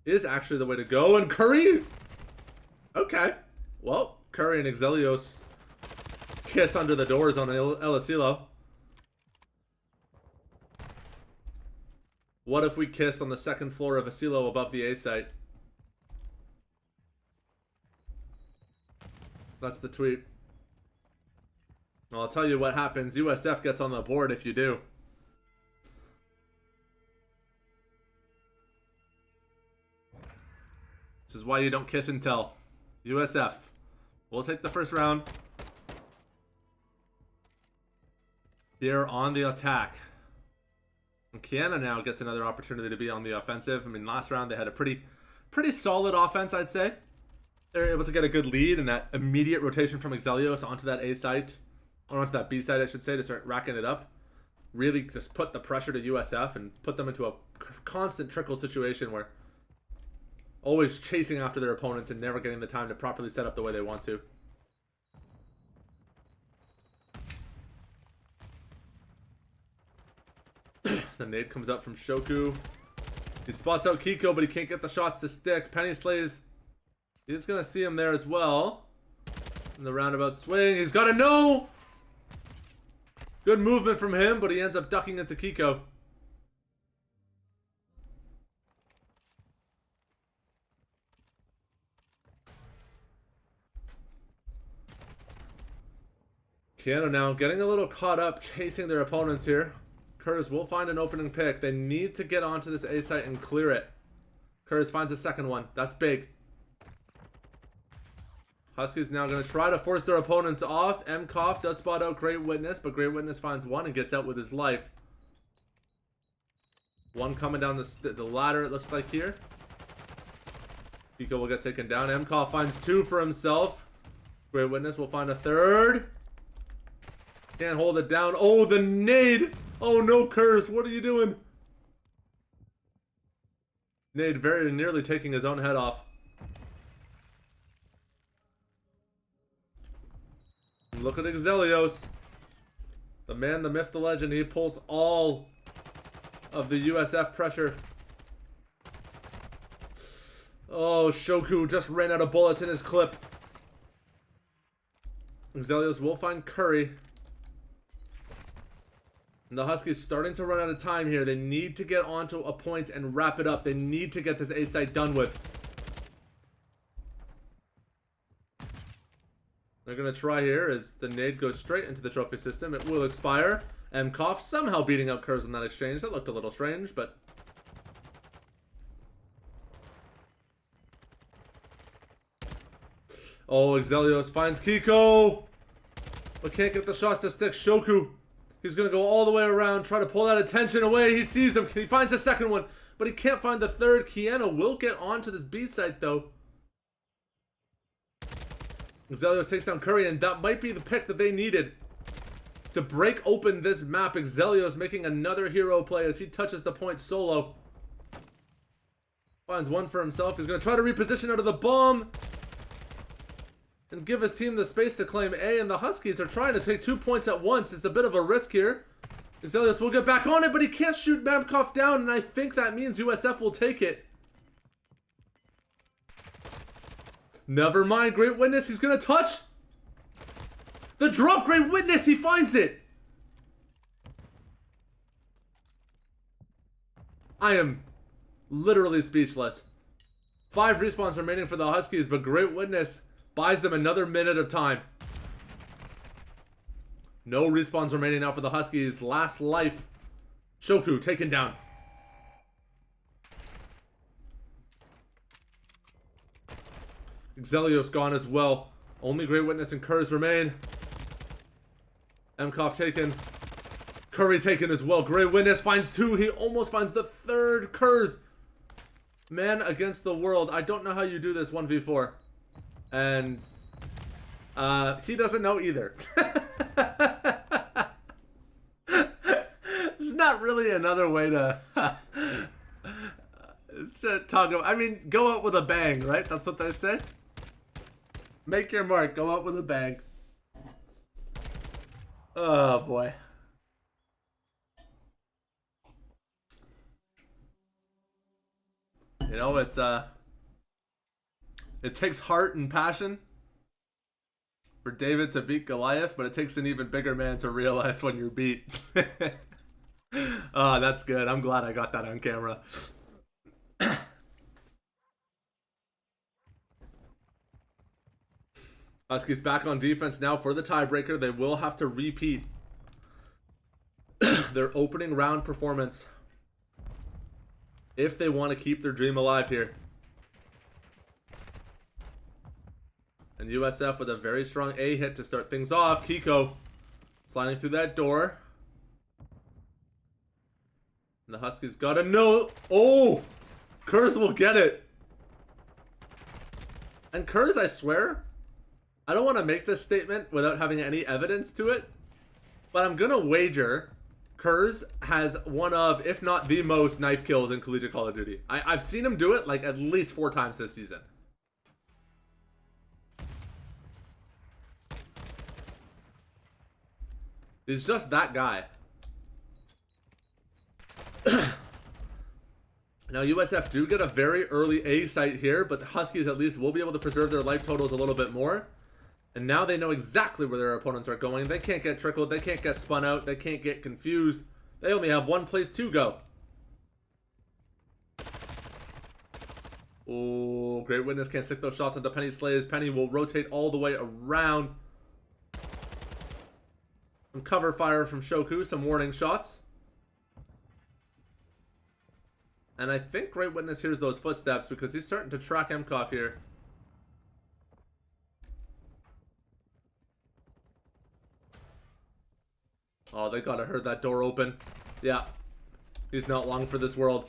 is actually the way to go. And Curry! Okay. Well, Curry and Exelios kiss under the doors on El Asilo. What if we kissed on the second floor of Asilo above the A site? That's the tweet. Well, I'll tell you what happens. USF gets on the board if you do. This is why you don't kiss and tell. USF. We'll take the first round. Here on the attack. And Kiana now gets another opportunity to be on the offensive. I mean, last round they had a pretty solid offense, I'd say. They're able to get a good lead, and that immediate rotation from Exelios onto that A site, or onto that B site, I should say, to start racking it up. Really just put the pressure to USF and put them into a constant trickle situation where always chasing after their opponents and never getting the time to properly set up the way they want to. The nade comes up from Shoku. He spots out Kiko, but he can't get the shots to stick. Penny Slays. He's going to see him there as well. In the roundabout swing. He's got a no! Good movement from him, but he ends up ducking into Kiko. Keanu now getting a little caught up chasing their opponents here. Curtis will find an opening pick. They need to get onto this A site and clear it. Curtis finds a second one. That's big. Huskies now going to try to force their opponents off. MKOF does spot out Great Witness, but Great Witness finds one and gets out with his life. One coming down the ladder, it looks like here. Kiko will get taken down. MKOF finds two for himself. Great Witness will find a third. Can't hold it down. Oh, the nade! Oh no, Curse, what are you doing? Nade very nearly taking his own head off. Look at Exelios. The man, the myth, the legend. He pulls all of the USF pressure. Oh, Shoku just ran out of bullets in his clip. Exelios will find Curry. And the Huskies starting to run out of time here. They need to get onto a point and wrap it up. They need to get this A site done with. They're going to try here as the nade goes straight into the trophy system. It will expire. MKOF somehow beating out Kurz in that exchange. That looked a little strange, but... Oh, Exelios finds Kiko, but can't get the shots to stick. Shoku, he's gonna go all the way around, try to pull that attention away. He sees him. He finds the second one, but he can't find the third. Keanu will get onto this B site though. Exelios takes down Curry, and that might be the pick that they needed to break open this map. Exelios making another hero play as he touches the point solo. Finds one for himself. He's going to try to reposition out of the bomb and give his team the space to claim A, and the Huskies are trying to take 2 points at once. It's a bit of a risk here. Exelios will get back on it, but he can't shoot Babcock down, and I think that means USF will take it. Never mind, Great Witness, he's gonna touch the drop. Great Witness, he finds it. I am literally speechless. 5 respawns remaining for the Huskies, but Great Witness buys them another minute of time. No respawns remaining now for the Huskies. Last life. Shoku taken down. Exelios gone as well. Only Great Witness and Kurz remain. Mkov taken. Curry taken as well. Great Witness finds 2. He almost finds the third. Kurz. Man against the world. I don't know how you do this 1v4. And he doesn't know either. There's not really another way to talk about. I mean, go out with a bang, right? That's what they say. Make your mark. Go out with a bang. Oh boy. You know, it takes heart and passion for David to beat Goliath, but it takes an even bigger man to realize when you're beat. Oh, that's good. I'm glad I got that on camera. Huskies back on defense now for the tiebreaker. They will have to repeat their opening round performance if they want to keep their dream alive here. And USF with a very strong A hit to start things off. Kiko sliding through that door. And the Huskies got a no. Oh! Kurz will get it. And Kurz, I swear, I don't want to make this statement without having any evidence to it, but I'm going to wager Kurz has one of, if not the most, knife kills in collegiate Call of Duty. I've seen him do it like at least 4 times this season. He's just that guy. Now USF do get a very early A site here, but the Huskies at least will be able to preserve their life totals a little bit more. And now they know exactly where their opponents are going. They can't get trickled. They can't get spun out. They can't get confused. They only have one place to go. Oh, Great Witness can't stick those shots into Penny Slays. Penny will rotate all the way around. Some cover fire from Shoku. Some warning shots. And I think Great Witness hears those footsteps because he's starting to track Mkov here. Oh, they gotta heard that door open. Yeah. He's not long for this world.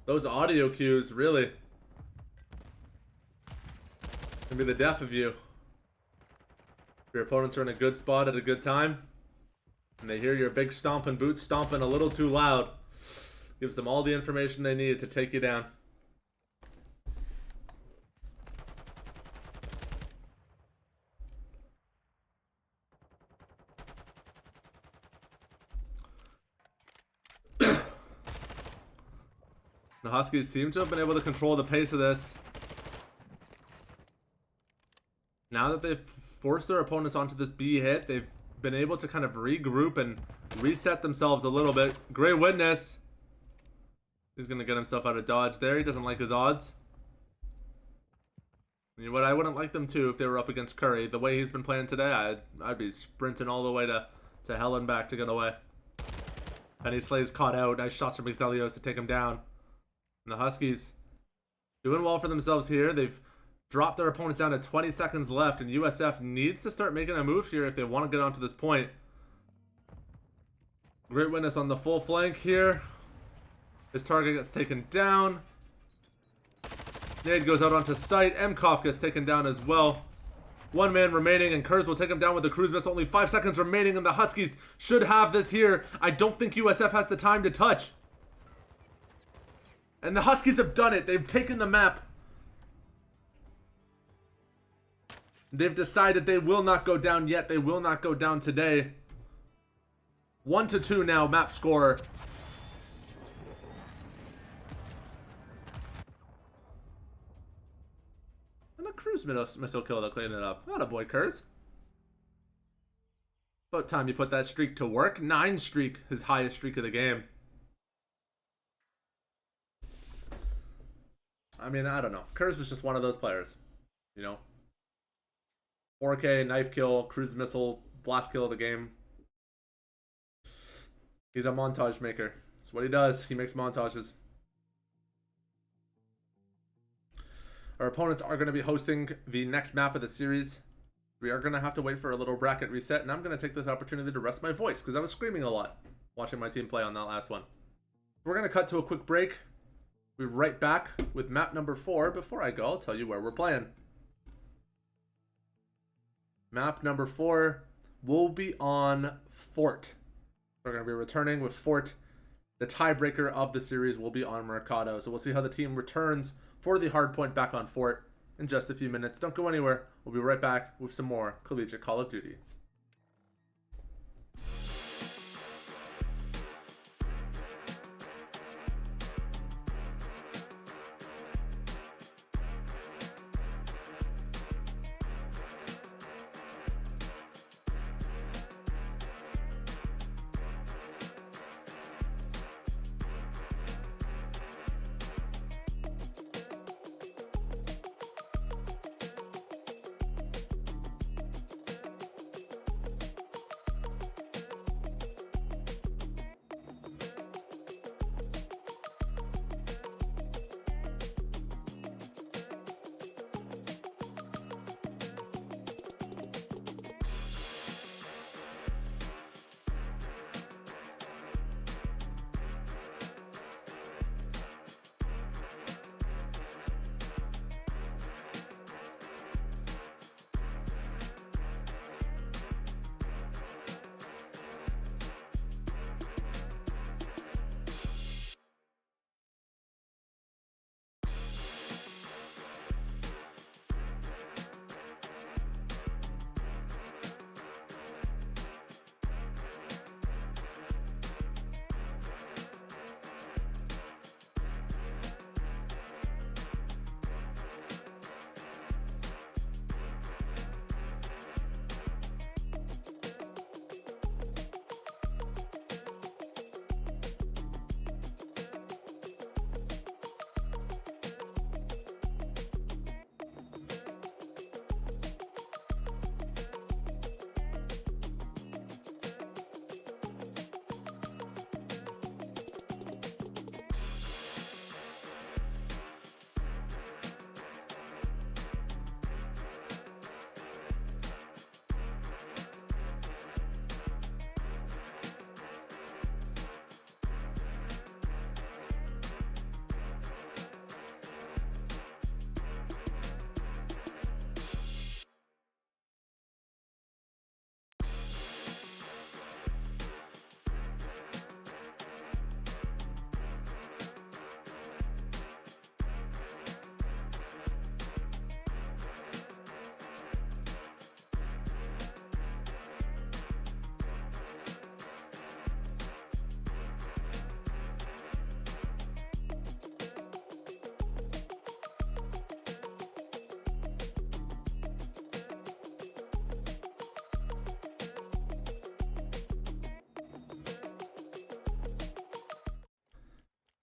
Those audio cues, really. Can be the death of you. Your opponents are in a good spot at a good time, and they hear your big stomping boots stomping a little too loud. Gives them all the information they need to take you down. The Huskies seem to have been able to control the pace of this. Now that they've forced their opponents onto this B hit, they've been able to kind of regroup and reset themselves a little bit. Great Witness. He's going to get himself out of dodge there. He doesn't like his odds. You know what? I wouldn't like them too if they were up against Curry. The way he's been playing today, I'd be sprinting all the way to hell and back to get away. And he slays caught out. Nice shots from Exelios to take him down. And the Huskies doing well for themselves here. They've dropped their opponents down to 20 seconds left, and USF needs to start making a move here if they want to get onto this point. Great witness on the full flank here. His target gets taken down. Nade goes out onto sight. Mkoff gets taken down as well. One man remaining, and Kurz will take him down with the cruise missile. Only 5 seconds remaining, and the Huskies should have this here. I don't think USF has the time to touch. And the Huskies have done it. They've taken the map. They've decided they will not go down yet. They will not go down today. 1-2 now, map score. And a cruise missile kill to clean it up. Not a boy, Kurz. About time you put that streak to work. 9 streak, his highest streak of the game. I mean, I don't know. Kurz is just one of those players, you know. 4K, knife kill, cruise missile, blast kill of the game. He's a montage maker. That's what he does. He makes montages. Our opponents are going to be hosting the next map of the series. We are going to have to wait for a little bracket reset, and I'm going to take this opportunity to rest my voice because I was screaming a lot watching my team play on that last one. We're going to cut to a quick break. We'll be right back with map number 4. Before I go, I'll tell you where we're playing. Map number 4 will be on Fort. We're going to be returning with Fort. The tiebreaker of the series will be on Mercado. So we'll see how the team returns for the hardpoint back on Fort in just a few minutes. Don't go anywhere. We'll be right back with some more Collegiate Call of Duty.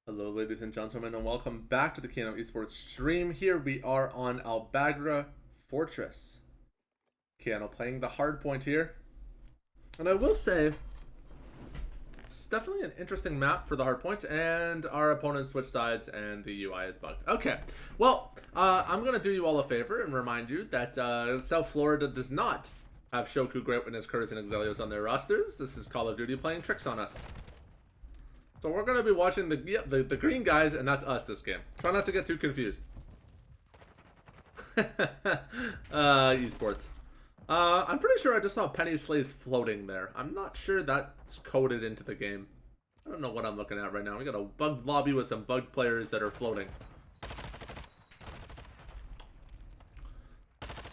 Hello, ladies and gentlemen, and welcome back to the Kano Esports stream. Here we are on Albagra Fortress. Kano playing the hard point here. And I will say, It's definitely an interesting map for the hard points, and our opponents switch sides, and the UI is bugged. Okay, well, I'm gonna do you all a favor and remind you that South Florida does not have Shoku, Great Witness, Curtis, and Exelios on their rosters. This is Call of Duty playing tricks on us. So we're gonna be watching the green guys, and that's us this game. Try not to get too confused. Esports. I'm pretty sure I just saw Penny Slays floating there. I'm not sure that's coded into the game. I don't know what I'm looking at right now. We got a bugged lobby with some bugged players that are floating.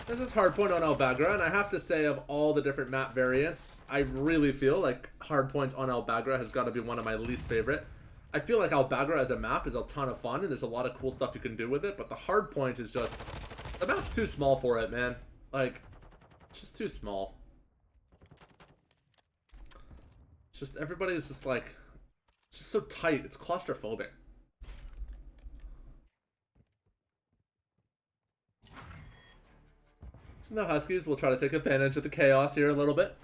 This is Hardpoint on Albagra, and I have to say, of all the different map variants, I really feel like Hardpoint on Albagra has got to be one of my least favorite. I feel like Albagra as a map is a ton of fun, and there's a lot of cool stuff you can do with it, but the Hardpoint is just... the map's too small for it, man. Like... it's just too small. It's just, everybody's just like, it's just so tight. It's claustrophobic. The Huskies will try to take advantage of the chaos here a little bit.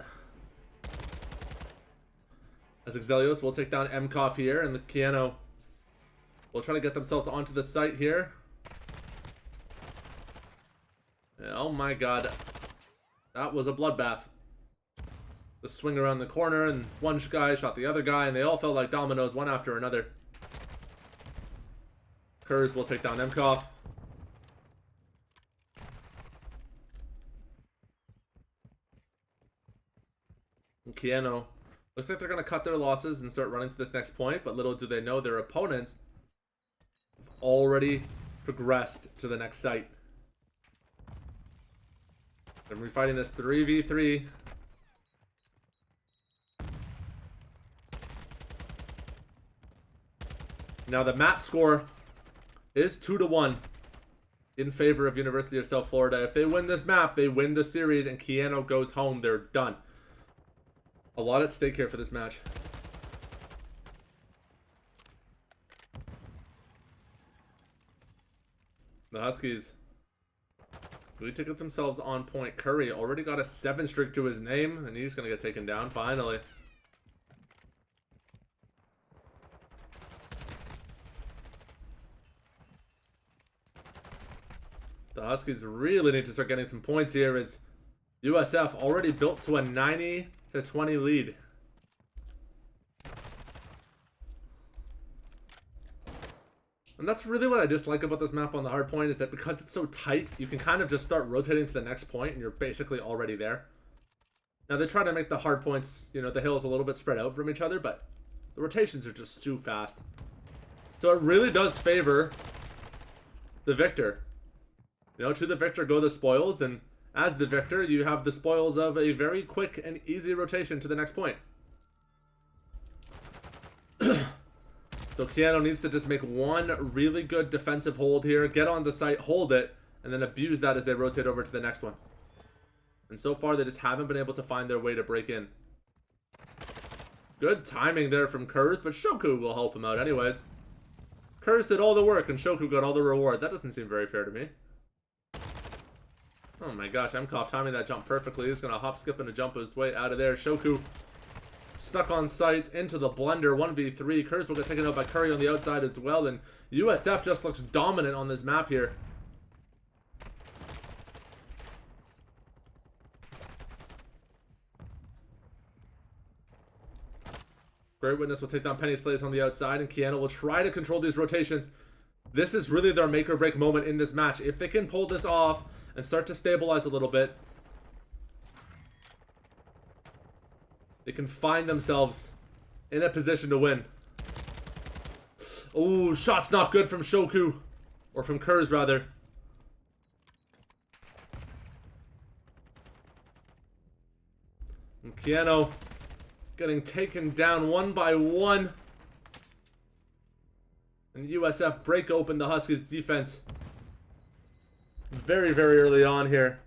As Exelios will take down MKOF here, and the Keanu will try to get themselves onto the site here. Oh my god. That was a bloodbath. The swing around the corner, and one guy shot the other guy, and they all felt like dominoes, one after another. Kurz will take down MKOF. And Keanu. Looks like they're going to cut their losses and start running to this next point, but little do they know their opponents have already progressed to the next site. And we're fighting this 3v3. Now the map score is 2-1 in favor of University of South Florida. If they win this map, they win the series, and Keanu goes home. They're done. A lot at stake here for this match. The Huskies really took themselves on point. Curry already got a 7 streak to his name, and he's going to get taken down finally. The Huskies really need to start getting some points here, as USF already built to a 90-20 lead. And that's really what I dislike about this map on the hard point, is that because it's so tight, you can kind of just start rotating to the next point and you're basically already there. Now they try to make the hard points, you know, the hills a little bit spread out from each other, but the rotations are just too fast. So it really does favor the victor. You know, to the victor go the spoils, and as the victor, you have the spoils of a very quick and easy rotation to the next point. So Keanu needs to just make one really good defensive hold here, get on the site, hold it, and then abuse that as they rotate over to the next one. And so far, they just haven't been able to find their way to break in. Good timing there from Kurz, but Shoku will help him out anyways. Kurz did all the work, and Shoku got all the reward. That doesn't seem very fair to me. Oh my gosh, MKOF timing that jump perfectly. He's going to hop, skip, and a jump his way out of there. Shoku stuck on site into the blender. 1v3. Kurz will get taken out by Curry on the outside as well, and USF just looks dominant on this map here. Great Witness will take down Penny Slays on the outside, and Keanu will try to control these rotations. This is really their make or break moment in this match. If they can pull this off and start to stabilize a little bit, they can find themselves in a position to win. Oh, shot's not good from Shoku. Or from Kurz, rather. And Keanu getting taken down one by one. And USF break open the Huskies' defense very, very early on here.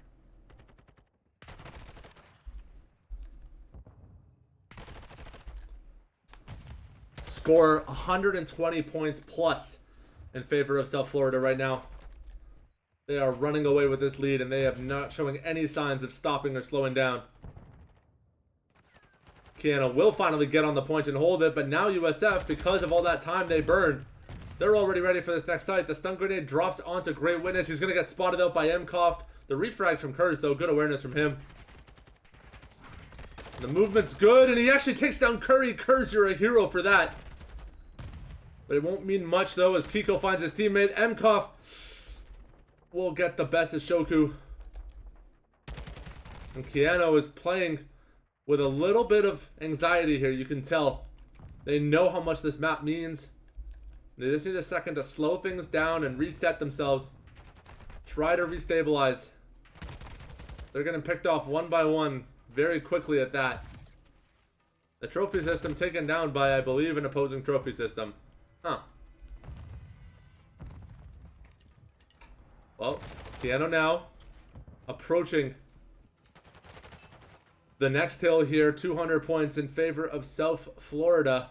Score 120 points plus in favor of South Florida right now. They are running away with this lead, and they have not showing any signs of stopping or slowing down. Keanu will finally get on the point and hold it, but now USF, because of all that time they burned, they're already ready for this next fight. The stun grenade drops onto Great Witness. He's going to get spotted out by Mkoff. The refrag from Kurz, though, good awareness from him. The movement's good, and he actually takes down Curry. Kurz, you're a hero for that. But it won't mean much, though, as Kiko finds his teammate. Mkoff will get the best of Shoku. And Keanu is playing with a little bit of anxiety here, you can tell. They know how much this map means. They just need a second to slow things down and reset themselves. Try to restabilize. They're getting picked off one by one very quickly at that. The trophy system taken down by, I believe, an opposing trophy system. Huh. Well, Keanu now approaching the next hill here. 200 points in favor of South Florida.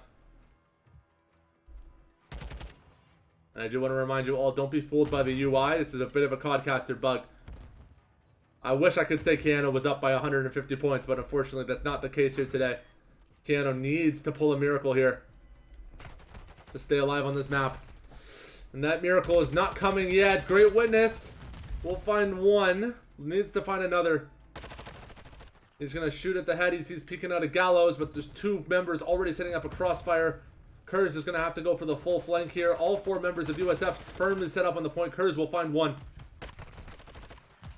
And I do want to remind you all, don't be fooled by the UI. This is a bit of a Codcaster bug. I wish I could say Keanu was up by 150 points, but unfortunately that's not the case here today. Keanu needs to pull a miracle here to stay alive on this map. And that miracle is not coming yet. Great Witness will find one. Needs to find another. He's going to shoot at the head. He sees peeking out of Gallows, but there's two members already setting up a crossfire. Kurz is going to have to go for the full flank here. All four members of USF firmly set up on the point. Kurz will find one.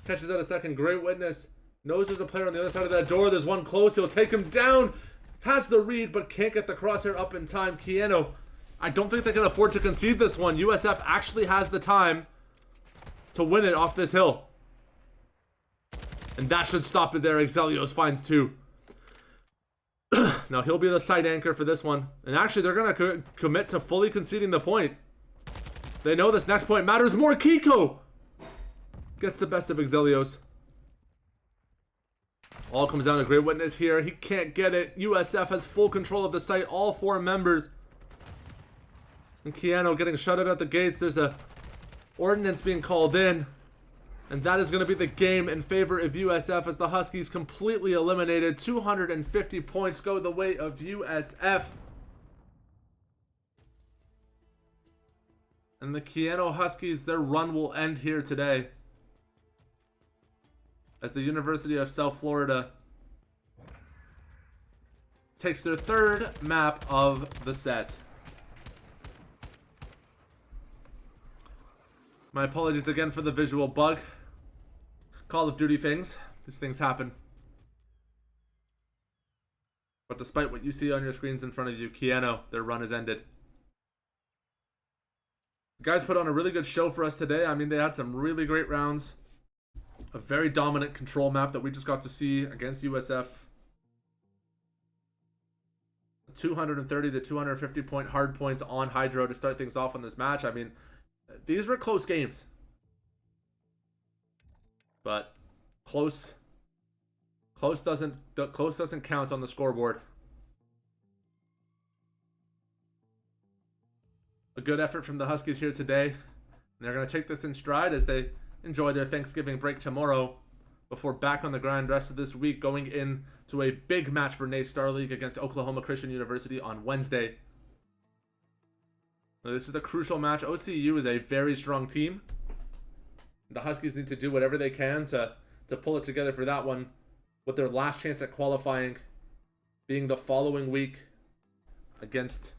Catches out a second. Great Witness knows there's a player on the other side of that door. There's one close. He'll take him down. Has the read, but can't get the crosshair up in time. Keanu, I don't think they can afford to concede this one. USF actually has the time to win it off this hill. And that should stop it there. Exelios finds two. Now he'll be the side anchor for this one. And actually they're going to commit to fully conceding the point. They know this next point matters more. Kiko gets the best of Exelios. All comes down to Great Witness here. He can't get it. USF has full control of the site. All four members. And Keanu getting shut out at the gates. There's a ordinance being called in. And that is going to be the game in favor of USF as the Huskies completely eliminated. 250 points go the way of USF. And the Keanu Huskies, their run will end here today, as the University of South Florida takes their third map of the set. My apologies again for the visual bug. Call of Duty things. These things happen. But despite what you see on your screens in front of you, Keanu, their run is ended. The guys put on a really good show for us today. I mean, they had some really great rounds. A very dominant control map that we just got to see against USF. 230 to 250 point hard points on Hydro to start things off on this match. I mean, these were close games. But close doesn't count on the scoreboard. A good effort from the Huskies here today. And they're going to take this in stride as they enjoy their Thanksgiving break tomorrow before back on the grind rest of this week, going into a big match for NA Star League against Oklahoma Christian University on Wednesday. Now, this is a crucial match. OCU is a very strong team. The Huskies need to do whatever they can to pull it together for that one, with their last chance at qualifying being the following week against...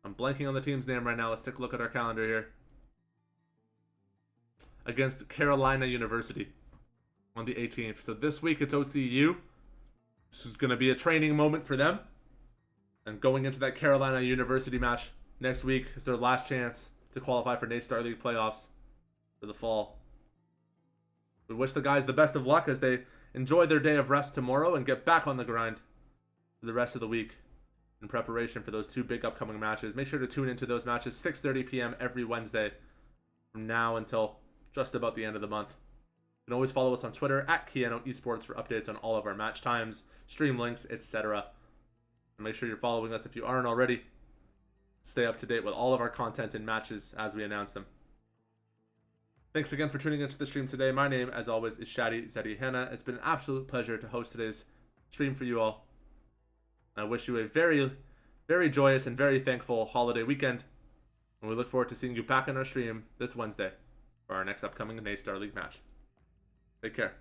I'm blanking on the team's name right now. Let's take a look at our calendar here. Against Carolina University on the 18th. So this week it's OCU. This is going to be a training moment for them. And going into that Carolina University match next week is their last chance to qualify for NA Star League playoffs for the fall. We wish the guys the best of luck as they enjoy their day of rest tomorrow and get back on the grind for the rest of the week in preparation for those two big upcoming matches. Make sure to tune into those matches 6:30 p.m. every Wednesday from now until just about the end of the month. You can always follow us on Twitter at Keanu Esports for updates on all of our match times, stream links, etc. And make sure you're following us if you aren't already. Stay up to date with all of our content and matches as we announce them. Thanks again for tuning into the stream today. My name, as always, is Shadi Zedi Hanna. It's been an absolute pleasure to host today's stream for you all. I wish you a very, very joyous and very thankful holiday weekend. And we look forward to seeing you back in our stream this Wednesday for our next upcoming Naystar League match. Take care.